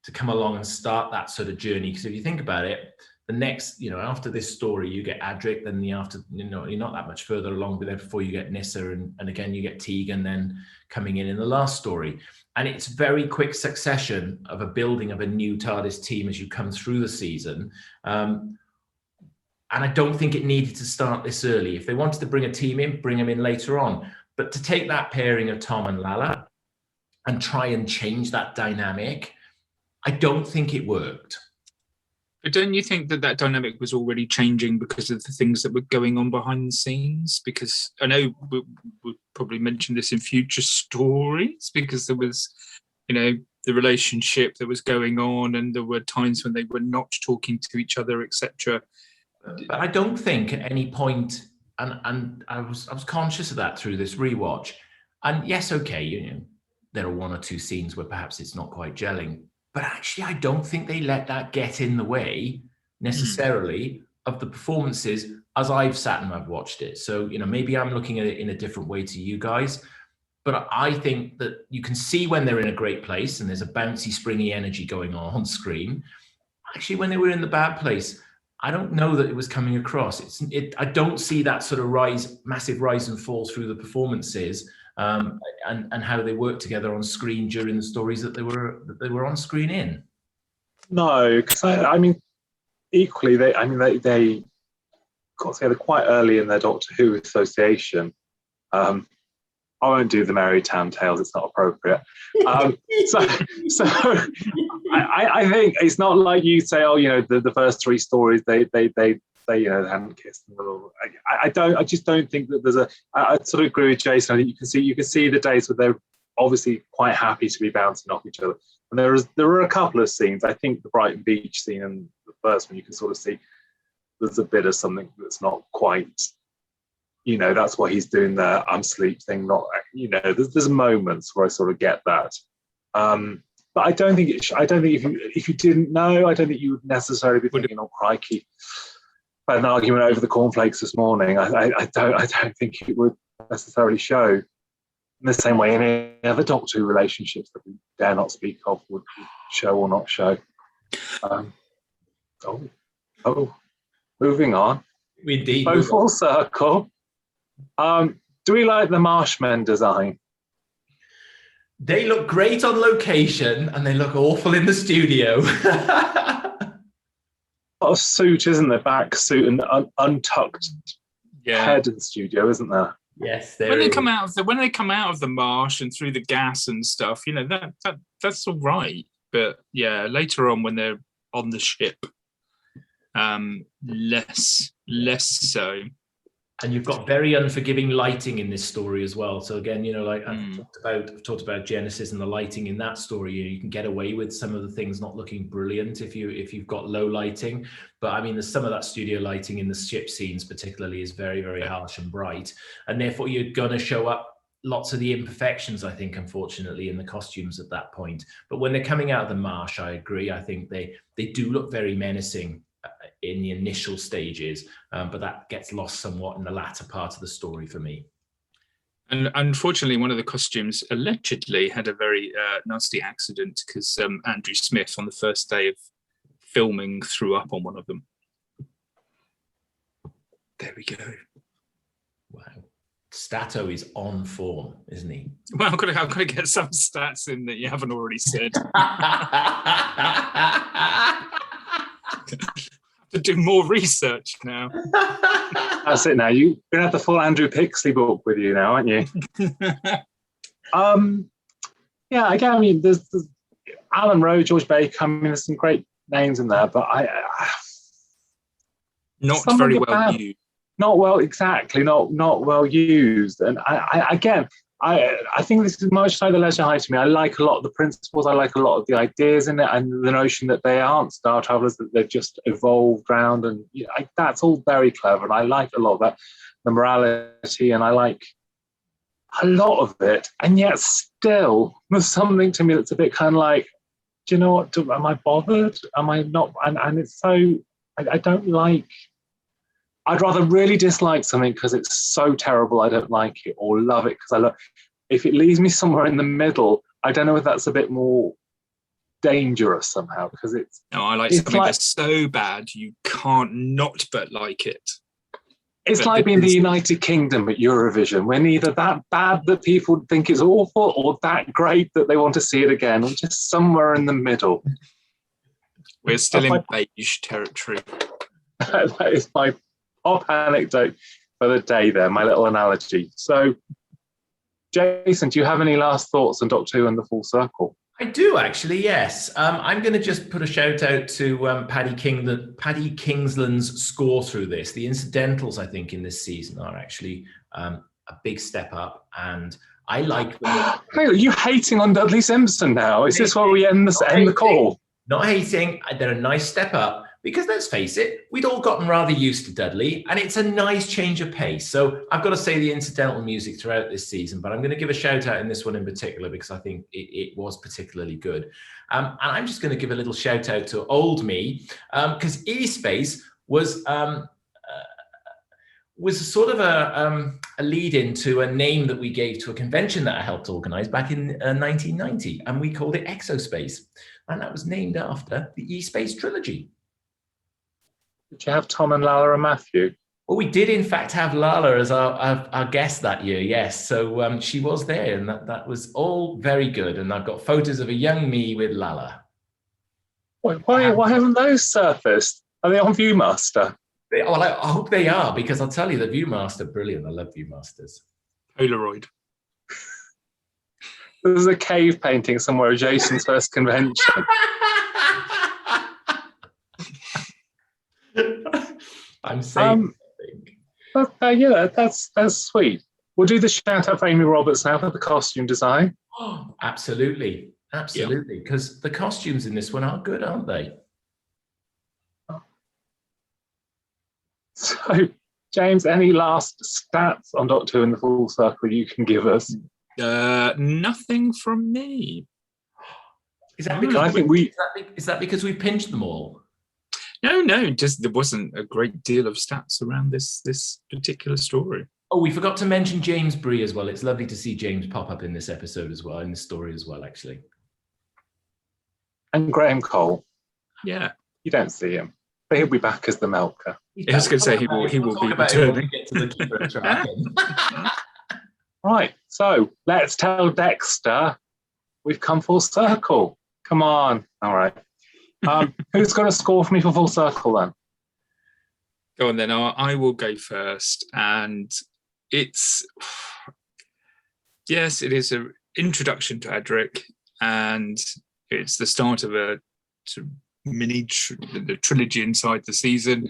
[SPEAKER 2] to come along and start that sort of journey, because if you think about it, the next, after this story, you get Adric, then you're not that much further along, but then before you get Nissa, and again, you get Tegan then coming in the last story. And it's very quick succession of a building of a new TARDIS team as you come through the season. And I don't think it needed to start this early. If they wanted to bring a team in, bring them in later on. But to take that pairing of Tom and Lala and try and change that dynamic, I don't think it worked.
[SPEAKER 3] But don't you think that dynamic was already changing because of the things that were going on behind the scenes? Because I know we'll probably mention this in future stories, because there was, the relationship that was going on, and there were times when they were not talking to each other, etc.
[SPEAKER 2] But I don't think at any point, and I was conscious of that through this rewatch. And yes, okay, there are one or two scenes where perhaps it's not quite gelling. But actually, I don't think they let that get in the way necessarily of the performances as I've sat and I've watched it. So, maybe I'm looking at it in a different way to you guys. But I think that you can see when they're in a great place and there's a bouncy, springy energy going on screen. Actually, when they were in the bad place, I don't know that it was coming across. I don't see that sort of massive rise and fall through the performances. And how they work together on screen during the stories that they were on screen in.
[SPEAKER 1] No, because equally they got together quite early in their Doctor Who association. I won't do the Marytown tales; it's not appropriate. So I think it's not like you say, the first three stories they hadn't kissed. I just don't think that there's I sort of agree with Jason. I think you can see the days where they're obviously quite happy to be bouncing off each other. And there are a couple of scenes. I think the Brighton Beach scene and the first one, you can sort of see there's a bit of something that's not quite, that's what he's doing there. I'm sleep thing. Not, there's moments where I sort of get that. But I don't think if you didn't know, I don't think you would necessarily be thinking, oh crikey. I had an argument over the cornflakes this morning. I don't think it would necessarily show in the same way any other Doctor Who relationships that we dare not speak of would show or not show. Moving on.
[SPEAKER 2] Indeed.
[SPEAKER 1] Go full circle. Do we like the Marshmen design?
[SPEAKER 2] They look great on location and they look awful in the studio.
[SPEAKER 1] A suit, isn't there? Back suit and untucked head in the studio, isn't there?
[SPEAKER 2] Yes.
[SPEAKER 3] When they come out of the marsh and through the gas and stuff, that's all right. But yeah, later on when they're on the ship, less so.
[SPEAKER 2] And you've got very unforgiving lighting in this story as well. So again, I've talked about Genesis and the lighting in that story. You can get away with some of the things not looking brilliant if you've got low lighting. But there's some of that studio lighting in the ship scenes particularly is very, very harsh and bright. And therefore you're going to show up lots of the imperfections, I think, unfortunately, in the costumes at that point. But when they're coming out of the marsh, I agree. I think they do look very menacing in the initial stages, but that gets lost somewhat in the latter part of the story for me.
[SPEAKER 3] And unfortunately, one of the costumes allegedly had a very nasty accident because Andrew Smith, on the first day of filming, threw up on one of them. There we go.
[SPEAKER 2] Wow. Stato is on form, isn't he?
[SPEAKER 3] Well, I've got to get some stats in that you haven't already said. To do more research now.
[SPEAKER 1] That's it now. You're going to have the full Andrew Pixley book with you now, aren't you? Yeah, again, I mean, there's Alan Rowe, George Baker. I mean, there's some great names in there, but I
[SPEAKER 3] not very well used.
[SPEAKER 1] Not well, exactly. Not well used. And I think this is much like the Leisure Hive to me. I like a lot of the principles. I like a lot of the ideas in it, and the notion that they aren't star travelers, that they've just evolved around, and that's all very clever. And I like a lot of that, the morality, and I like a lot of it. And yet, still, there's something to me that's a bit kind of like, do you know what? Am I bothered? Am I not? And it's so I don't like. I'd rather really dislike something because it's so terrible I don't like it, or love it because I love it. If it leaves me somewhere in the middle, I don't know if that's a bit more dangerous somehow, because it's...
[SPEAKER 3] No, I like something that's so bad you can't not but like it.
[SPEAKER 1] It's like being the United Kingdom at Eurovision. We're neither that bad that people think it's awful or that great that they want to see it again. We're just somewhere in the middle.
[SPEAKER 3] We're still in beige territory.
[SPEAKER 1] That is my top anecdote for the day there, my little analogy. So, Jason, do you have any last thoughts on Doctor Who and the Full Circle?
[SPEAKER 2] I do, actually, yes. I'm going to just put a shout out to Paddy Kingsland's score through this. The incidentals, I think, in this season are actually a big step up, and I like them.
[SPEAKER 1] Hey, are you hating on Dudley Simpson now? Is this where we end the call?
[SPEAKER 2] Not hating. They're a nice step up. Because let's face it, we'd all gotten rather used to Dudley, and it's a nice change of pace. So I've got to say the incidental music throughout this season, but I'm going to give a shout out in this one in particular because I think it was particularly good. And I'm just going to give a little shout out to old me because E-Space was sort of a lead-in to a name that we gave to a convention that I helped organize back in 1990, and we called it Exospace. And that was named after the E-Space trilogy.
[SPEAKER 1] Did you have Tom and Lala and Matthew?
[SPEAKER 2] Well, we did, in fact, have Lala as our guest that year, yes. So she was there, and that was all very good. And I've got photos of a young me with Lala.
[SPEAKER 1] Why haven't those surfaced? Are they on Viewmaster?
[SPEAKER 2] Well, I hope they are, because I'll tell you, the Viewmaster, brilliant. I love Viewmasters.
[SPEAKER 3] Polaroid.
[SPEAKER 1] There's a cave painting somewhere at Jason's first convention.
[SPEAKER 2] I'm saying
[SPEAKER 1] that's sweet. We'll do the shout out for Amy Roberts now for the costume design.
[SPEAKER 2] Oh, absolutely, because the costumes in this one are good, aren't they?
[SPEAKER 1] So, James, any last stats on Doctor Who in the Full Circle you can give us?
[SPEAKER 3] Nothing from me.
[SPEAKER 2] Is that because we pinched them all?
[SPEAKER 3] No, just there wasn't a great deal of stats around this particular story.
[SPEAKER 2] Oh, we forgot to mention James Bree as well. It's lovely to see James pop up in this episode as well, in the story as well, actually.
[SPEAKER 1] And Graham Cole.
[SPEAKER 3] Yeah.
[SPEAKER 1] You don't see him, but he'll be back as the Melker.
[SPEAKER 3] I was going to say he will be returning.
[SPEAKER 1] Right, so let's tell Dexter we've come full circle. Come on. All right. Who's going to score for me for Full Circle then?
[SPEAKER 3] Go on then. I will go first. And it is an introduction to Adric, and it's the start of a mini trilogy inside the season.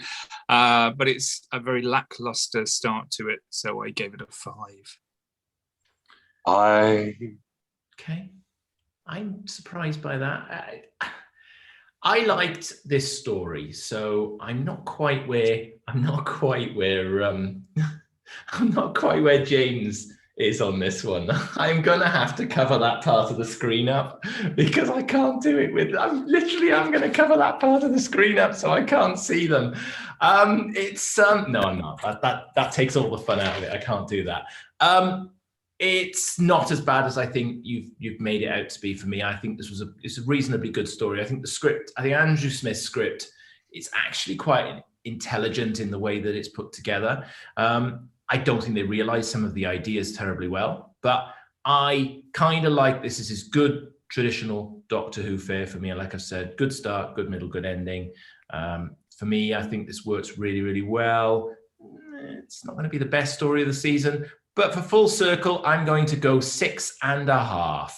[SPEAKER 3] But it's a very lackluster start to it, so I gave it a 5.
[SPEAKER 2] Okay. I'm surprised by that. I liked this story, so I'm not quite where James is on this one. I'm gonna have to cover that part of the screen up because I can't do it I'm gonna cover that part of the screen up so I can't see them. No, I'm not. That takes all the fun out of it. I can't do that. It's not as bad as I think you've made it out to be for me. I think it's a reasonably good story. I think Andrew Smith's script is actually quite intelligent in the way that it's put together. I don't think they realize some of the ideas terribly well, but I kind of like this. This is good traditional Doctor Who fare for me. Like I've said, good start, good middle, good ending. For me, I think this works really, really well. It's not going to be the best story of the season, but for full circle, I'm going to go 6.5.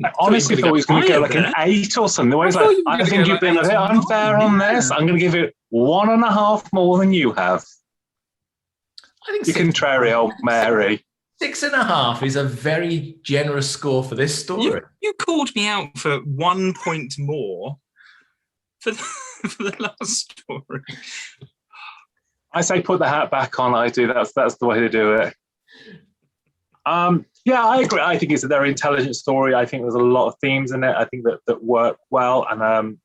[SPEAKER 1] I honestly thought he was going to go like an 8 or something. I think you've been a bit unfair on this. I'm going to give it 1.5 more than you have.
[SPEAKER 2] I think
[SPEAKER 1] you contrary old Mary.
[SPEAKER 2] 6.5 is a very generous score for this story.
[SPEAKER 3] You called me out for 1 point more for the last story.
[SPEAKER 1] I say put the hat back on. I do. That's the way to do it. Yeah, I agree. I think it's a very intelligent story. I think there's a lot of themes in it. I think that work well. And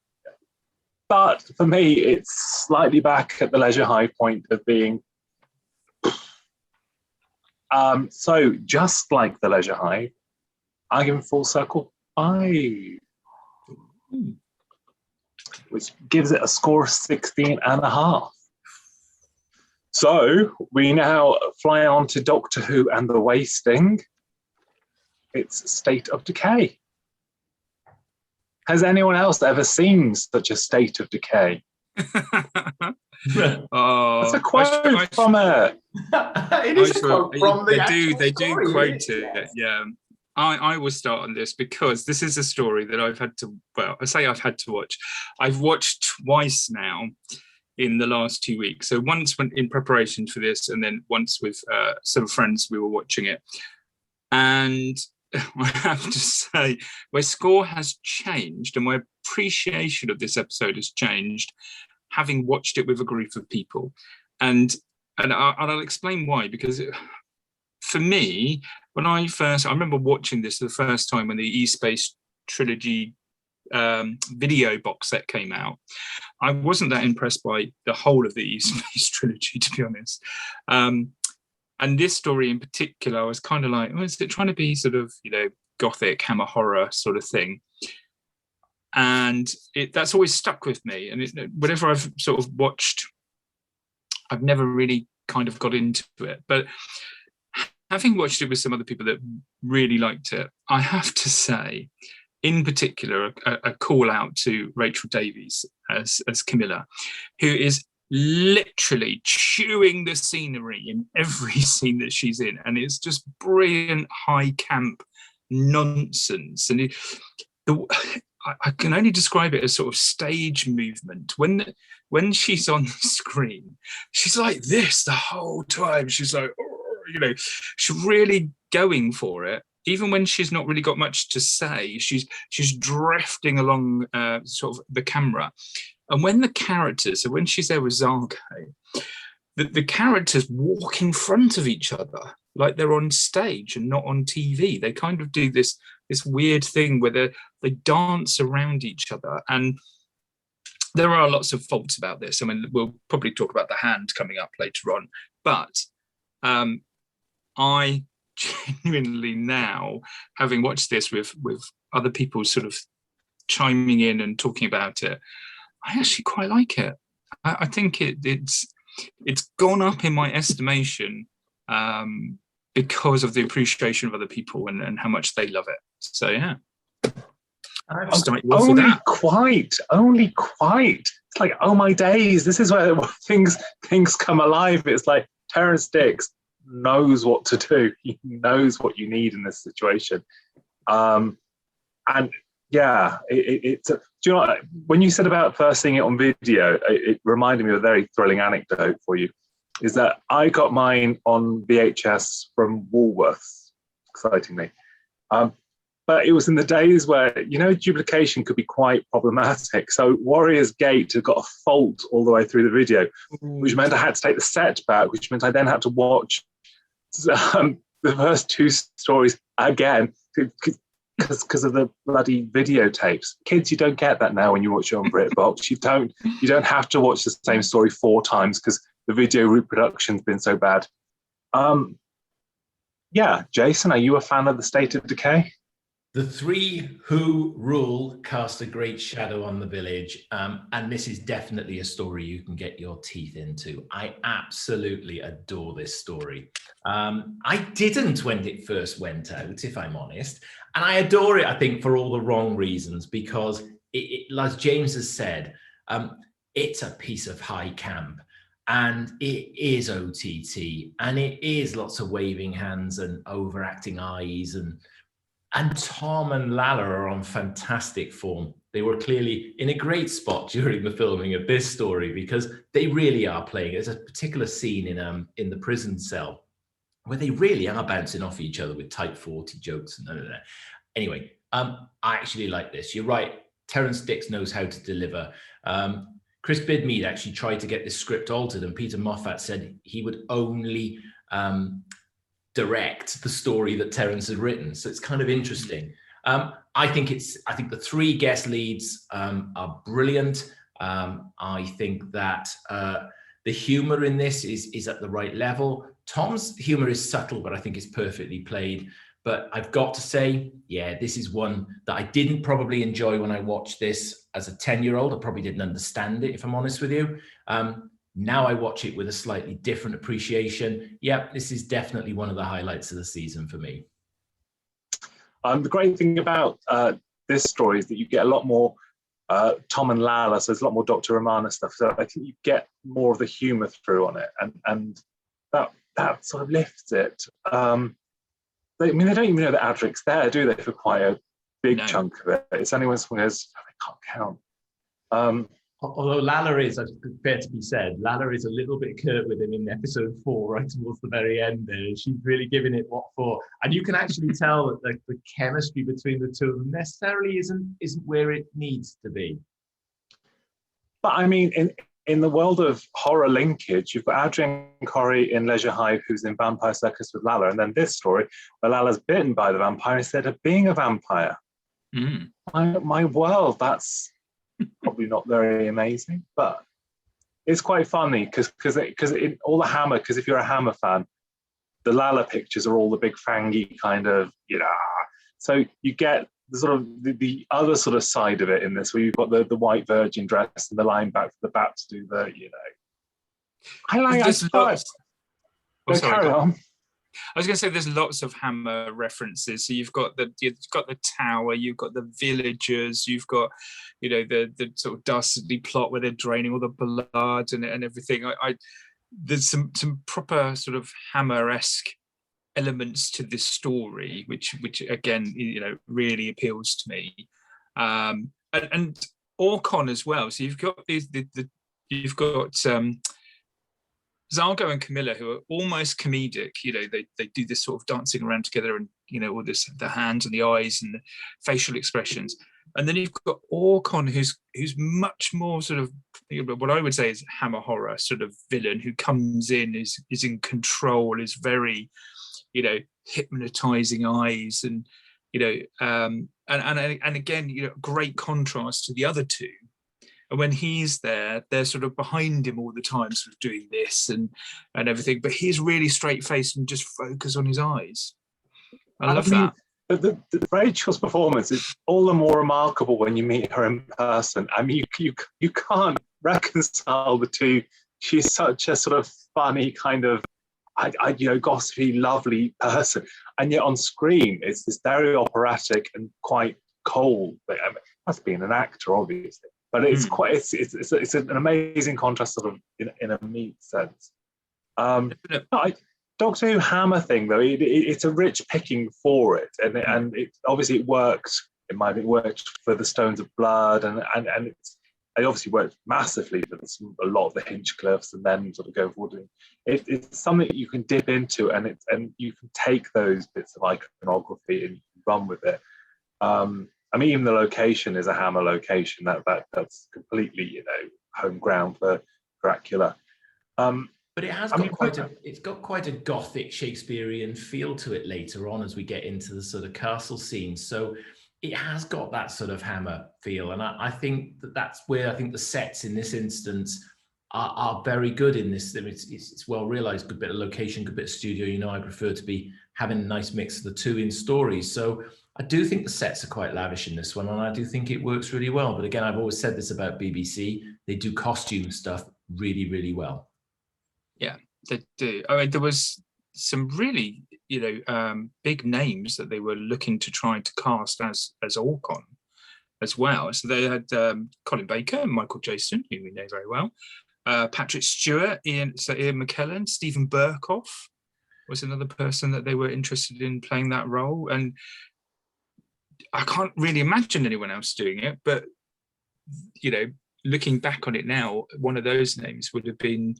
[SPEAKER 1] but for me, it's slightly back at the Leisure Hive point of being. So just like the Leisure Hive, I give it full circle 5, which gives it a score of 16.5. So we now fly on to Doctor Who and the Wasting. It's State of Decay. Has anyone else ever seen such a State of Decay? That's a quote from it.
[SPEAKER 2] It is a quote from
[SPEAKER 3] They do quote it. Yeah. I will start on this because this is a story that I've had to watch. I've watched twice now in the last 2 weeks. So once when in preparation for this, and then once with some friends, we were watching it. And I have to say, my score has changed and my appreciation of this episode has changed, having watched it with a group of people. And I'll explain why, because for me, when I remember watching this the first time when the E-Space trilogy video box set came out, I wasn't that impressed by the whole of the E-Space trilogy, to be honest. And this story in particular, I was kind of like, is it trying to be sort of, gothic, hammer horror sort of thing? And that's always stuck with me. And whenever I've sort of watched, I've never really kind of got into it. But having watched it with some other people that really liked it, I have to say, in particular, a call out to Rachel Davies as Camilla, who is literally chewing the scenery in every scene that she's in. And it's just brilliant high camp nonsense. And I can only describe it as sort of stage movement. When she's on the screen, she's like this the whole time. She's like, she's really going for it. Even when she's not really got much to say, she's drifting along sort of the camera. And when the characters, so when she's there with Zarge, the characters walk in front of each other like they're on stage and not on TV. They kind of do this weird thing where they dance around each other. And there are lots of faults about this. I mean, we'll probably talk about the hand coming up later on. But I genuinely now, having watched this with other people sort of chiming in and talking about it, I actually quite like it. I think it's gone up in my estimation because of the appreciation of other people and how much they love it. So yeah.
[SPEAKER 1] Only quite. It's like, oh my days, this is where things come alive. It's like Terrence Dicks knows what to do. He knows what you need in this situation. And yeah, it's do you know what, when you said about first seeing it on video, it reminded me of a very thrilling anecdote for you, is that I got mine on VHS from Woolworths, excitingly. But it was in the days where, duplication could be quite problematic. So Warrior's Gate had got a fault all the way through the video, which meant I had to take the set back, which meant I then had to watch the first 2 stories again because of the bloody videotapes. Kids, you don't get that now when you watch it on BritBox. You don't have to watch the same story 4 times because the video reproduction's been so bad. Yeah, Jason, are you a fan of the State of Decay?
[SPEAKER 2] The 3 who rule cast a great shadow on the village, and this is definitely a story you can get your teeth into. I absolutely adore this story. I didn't when it first went out, if I'm honest, and I adore it, I think, for all the wrong reasons, because As James has said, it's a piece of high camp, and it is OTT, and it is lots of waving hands and overacting eyes, and Tom and Lala are on fantastic form. They were clearly in a great spot during the filming of this story, because they really are playing. There's a particular scene in the prison cell where they really are bouncing off each other with type 40 jokes. Anyway, I actually like this. You're right. Terrance Dicks knows how to deliver. Chris Bidmead actually tried to get this script altered, and Peter Moffat said he would only direct the story that Terrance had written. So it's kind of interesting. I think the three guest leads are brilliant. I think that the humor in this is at the right level. Tom's humor is subtle, but I think it's perfectly played. But I've got to say, yeah, this is one that I didn't probably enjoy when I watched this as a 10-year-old. I probably didn't understand it, if I'm honest with you. Now I watch it with a slightly different appreciation. Yeah, this is definitely one of the highlights of the season for me.
[SPEAKER 1] The great thing about this story is that you get a lot more Tom and Lala, so there's a lot more Dr. Romana stuff. So I think you get more of the humour through on it, and that sort of lifts it. They don't even know that Adric's there, do they, for quite a big chunk of it. It's only when someone goes, I can't count.
[SPEAKER 2] Although Lala is, fair to be said, Lala is a little bit curt with him in episode 4, right towards the very end there. She's really giving it what for. And you can actually tell that the chemistry between the two of them necessarily isn't where it needs to be.
[SPEAKER 1] But I mean, in the world of horror linkage, you've got Adrian Corey in Leisure Hive, who's in Vampire Circus with Lala, and then this story where Lala's bitten by the vampire instead of being a vampire. My world, that's probably not very amazing, but it's quite funny because all the Hammer, because if you're a Hammer fan, the Lala pictures are all the big fangy kind of, so you get the sort of the other sort of side of it in this, where you've got the white virgin dress and the line back to the bat to do the, I like it. Carry on.
[SPEAKER 3] I was going to say there's lots of Hammer references. So you've got the tower, you've got the villagers, you've got, the sort of dastardly plot where they're draining all the blood and everything. There's some proper sort of Hammer-esque elements to this story, which again, really appeals to me. And Orcon as well. So you've got you've got Zargo and Camilla, who are almost comedic. They do this sort of dancing around together, and all this, the hands and the eyes and the facial expressions. And then you've got Orcon, who's much more sort of what I would say is Hammer horror sort of villain, who comes in, is in control, is very, hypnotizing eyes, and and again, great contrast to the other two. And when he's there, they're sort of behind him all the time, sort of doing this and everything. But he's really straight-faced and just focus on his eyes. I love that.
[SPEAKER 1] The Rachel's performance is all the more remarkable when you meet her in person. I mean, you can't reconcile the two. She's such a sort of funny kind of, gossipy, lovely person, and yet on screen it's this very operatic and quite cold. But must be an actor, obviously. But it's quite it's an amazing contrast, sort of in a neat sense. Doctor Who Hammer thing though, it's a rich picking for it, and it obviously it worked. It worked for the Stones of Blood, and it obviously worked massively for a lot of the Hinchcliffes, and then sort of go forward. It's something that you can dip into, and you can take those bits of iconography and run with it. I mean, even the location is a Hammer location. That's completely, home ground for Dracula.
[SPEAKER 2] But it has got quite a gothic Shakespearean feel to it later on as we get into the sort of castle scenes. So it has got that sort of Hammer feel, and I think that's where I think the sets in this instance are very good in this. It's well realized, good bit of location, good bit of studio. I prefer to be having a nice mix of the two in stories. So I do think the sets are quite lavish in this one, and I do think it works really well. But again, I've always said this about BBC. They do costume stuff really, really well.
[SPEAKER 3] Yeah, they do. I mean, there was some really, big names that they were looking to try to cast as Orcon. as well. So they had Colin Baker and Michael Jason, who we know very well, Patrick Stewart, Ian McKellen, Stephen Burkoff was another person that they were interested in playing that role. And I can't really imagine anyone else doing it, but, you know, looking back on it now, one of those names would have been,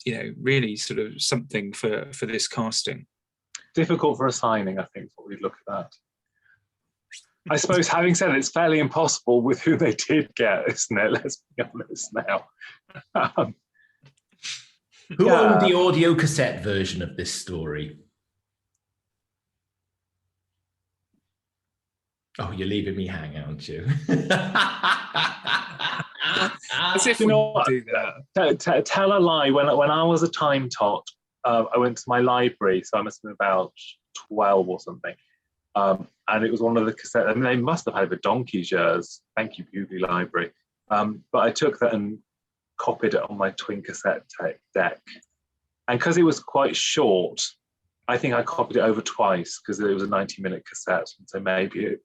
[SPEAKER 3] you know, really sort of something for this casting.
[SPEAKER 1] Difficult for a signing, I think, is what we'd look at that. I suppose, having said it, it's fairly impossible with who they did get, isn't it? Let's be honest now.
[SPEAKER 2] Who owned the audio cassette version of this story? Oh, you're leaving me hang, aren't you?
[SPEAKER 3] As if
[SPEAKER 1] you
[SPEAKER 3] we
[SPEAKER 1] know,
[SPEAKER 3] do that.
[SPEAKER 1] Tell a lie. When I was a time tot, I went to my library, so I must have been about 12 or something. And it was one of the cassettes. I mean, they must have had a donkey's years. Thank you, Bugly Library. But I took that and copied it on my twin cassette deck. And because it was quite short, I think I copied it over twice because it was a 90-minute cassette. And so maybe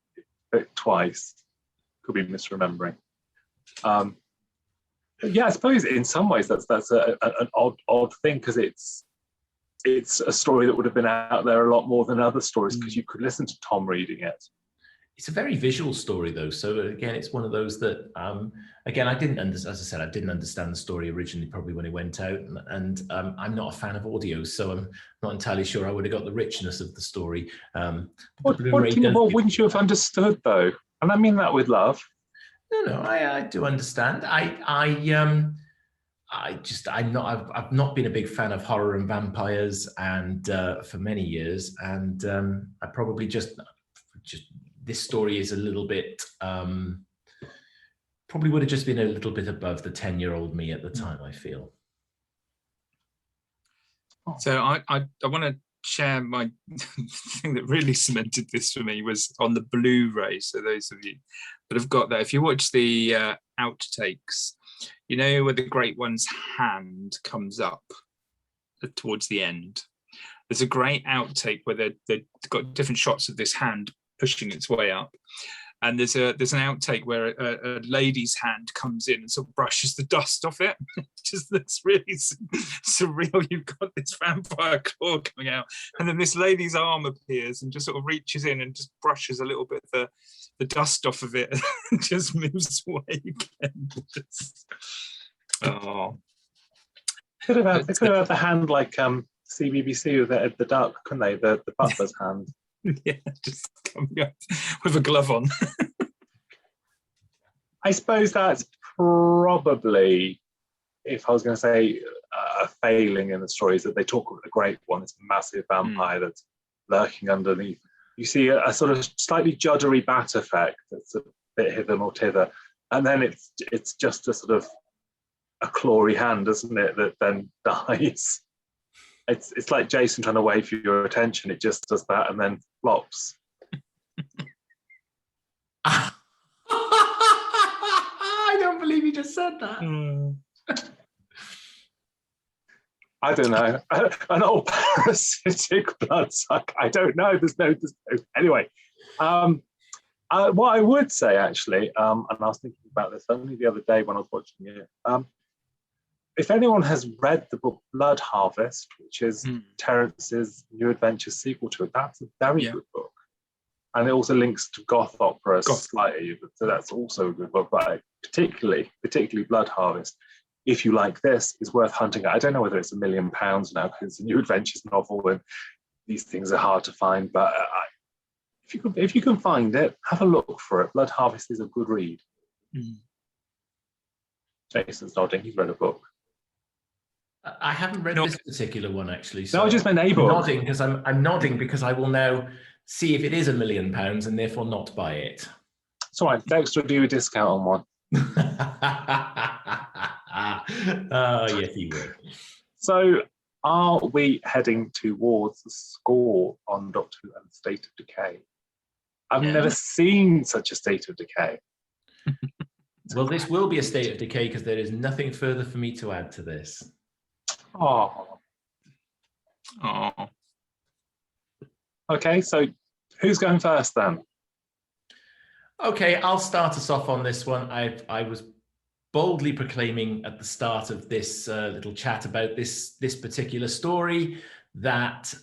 [SPEAKER 1] it twice. Could be misremembering. Yeah, I suppose in some ways that's an odd thing, because it's a story that would have been out there a lot more than other stories, because you could listen to Tom reading it.
[SPEAKER 2] It's a very visual story, though. So again, it's one of those that, again, I didn't understand. As I said, I didn't understand the story originally, probably when it went out, and I'm not a fan of audio, so I'm not entirely sure I would have got the richness of the story.
[SPEAKER 1] What wouldn't you have understood, though? And I mean that with love.
[SPEAKER 2] No, I do understand. I've not been a big fan of horror and vampires, and for many years, and I probably just this story is a little bit probably would have just been a little bit above the 10-year-old me at the time, I feel.
[SPEAKER 3] So I want to share my thing that really cemented this for me was on the Blu-ray. So those of you that have got that, if you watch the outtakes, you know where the Great One's hand comes up towards the end. There's a great outtake where they've got different shots of this hand pushing its way up. And there's an outtake where a lady's hand comes in and sort of brushes the dust off it. Just looks really surreal. You've got this vampire claw coming out, and then this lady's arm appears and just sort of reaches in and just brushes a little bit of the dust off of it and just moves away again.
[SPEAKER 1] Could have had the hand like CBBC with the duck, couldn't they? The butler's hand.
[SPEAKER 3] Yeah, just coming up with a glove on.
[SPEAKER 1] I suppose that's probably, if I was going to say a failing in the story, is that they talk about the Great One, this massive vampire that's lurking underneath. You see a sort of slightly juddery bat effect that's a bit hither or thither, and then it's just a sort of a clawy hand, isn't it, that then dies. It's like Jason trying to wave for your attention. It just does that and then flops.
[SPEAKER 2] I don't believe you just said that.
[SPEAKER 1] I don't know. An old parasitic bloodsuck. I don't know. There's no. Anyway, what I would say actually, and I was thinking about this only the other day when I was watching it. If anyone has read the book Blood Harvest, which is Terence's New Adventures sequel to it, that's a very good book. And it also links to goth opera slightly, so that's also a good book. But particularly Blood Harvest, if you like this, is worth hunting. I don't know whether it's £1 million now because it's a New Adventures novel and these things are hard to find. But if you can find it, have a look for it. Blood Harvest is a good read. Jason's nodding. He's read a book.
[SPEAKER 2] I haven't read this particular one actually. So
[SPEAKER 1] no, I just meant a book.
[SPEAKER 2] I'm nodding because I will now see if it is £1 million and therefore not buy it.
[SPEAKER 1] It's all right. Dexter will do a discount on one.
[SPEAKER 2] Yes, he would.
[SPEAKER 1] So, are we heading towards the score on Doctor Who and State of Decay? I've never seen such a State of Decay.
[SPEAKER 2] Well, this will be a State of Decay because there is nothing further for me to add to this.
[SPEAKER 1] Oh. Okay, so who's going first then?
[SPEAKER 2] Okay, I'll start us off on this one. I was boldly proclaiming at the start of this little chat about this particular story that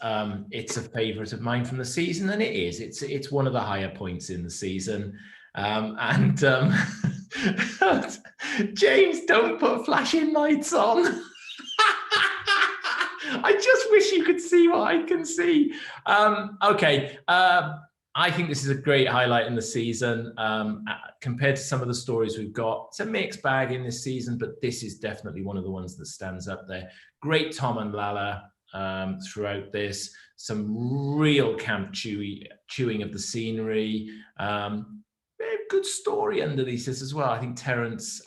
[SPEAKER 2] it's a favourite of mine from the season, and it is. It's one of the higher points in the season. James, don't put flashing lights on. I just wish you could see what I can see. Okay. I think this is a great highlight in the season. Compared to some of the stories we've got, it's a mixed bag in this season, but this is definitely one of the ones that stands up there. Great Tom and Lala throughout this. Some real camp chewing of the scenery. Good story underneath this as well. I think Terence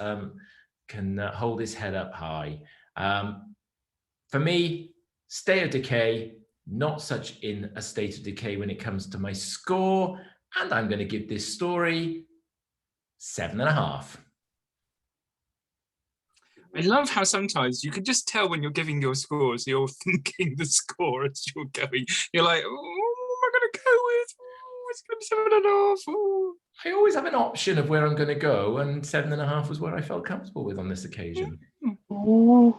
[SPEAKER 2] can hold his head up high. For me, State of Decay, not such in a state of decay when it comes to my score, and I'm going to give this story 7.5.
[SPEAKER 3] I love how sometimes you can just tell when you're giving your scores, you're thinking the score as you're going. You're like, oh, what am I going to go with? Oh, it's going to be 7.5. Oh.
[SPEAKER 2] I always have an option of where I'm going to go, and 7.5 was where I felt comfortable with on this occasion.
[SPEAKER 1] Ooh.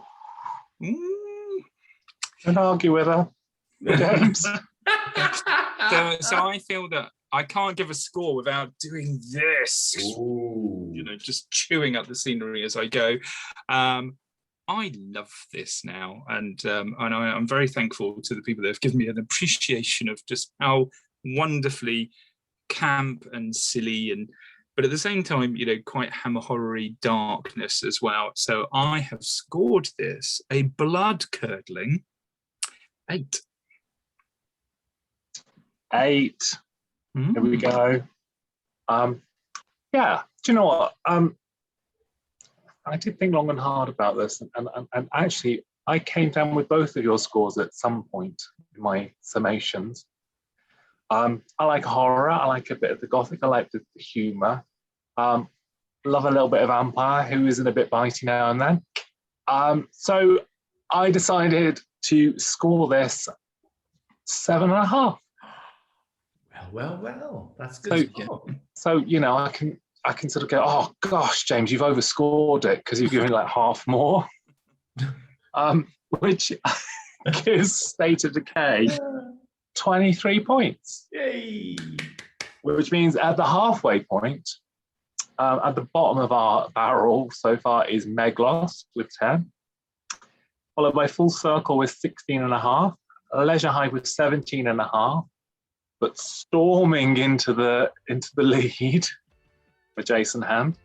[SPEAKER 1] Don't argue with her. James.
[SPEAKER 3] So I feel that I can't give a score without doing this.
[SPEAKER 2] Ooh.
[SPEAKER 3] You know, just chewing up the scenery as I go. I love this now, and I'm very thankful to the people that have given me an appreciation of just how wonderfully camp and silly, but at the same time, you know, quite hammer horror-y darkness as well. So I have scored this a blood-curdling 8.
[SPEAKER 1] 8. Here we go. Yeah, do you know what? I did think long and hard about this, and actually, I came down with both of your scores at some point in my summations. I like horror. I like a bit of the gothic. I like the humour. Love a little bit of vampire who isn't a bit bitey now and then. So I decided to score this 7.5.
[SPEAKER 2] Well, that's good.
[SPEAKER 1] So you know, I can sort of go, oh gosh, James, you've overscored it because you've given like half more, which gives State of Decay 23 points.
[SPEAKER 2] Yay!
[SPEAKER 1] Which means at the halfway point, at the bottom of our barrel so far is Meglos with 10, followed by Full Circle with 16.5, Leisure Hive with 17.5, but storming into the lead for Jason Hand,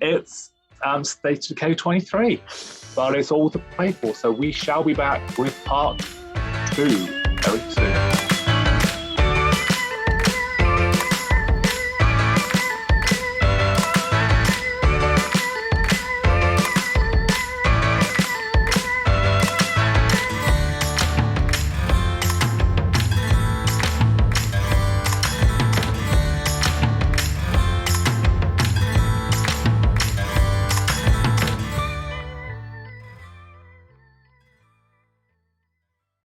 [SPEAKER 1] it's State of Decay 23, but it's all to play for. So we shall be back with part 2 very soon.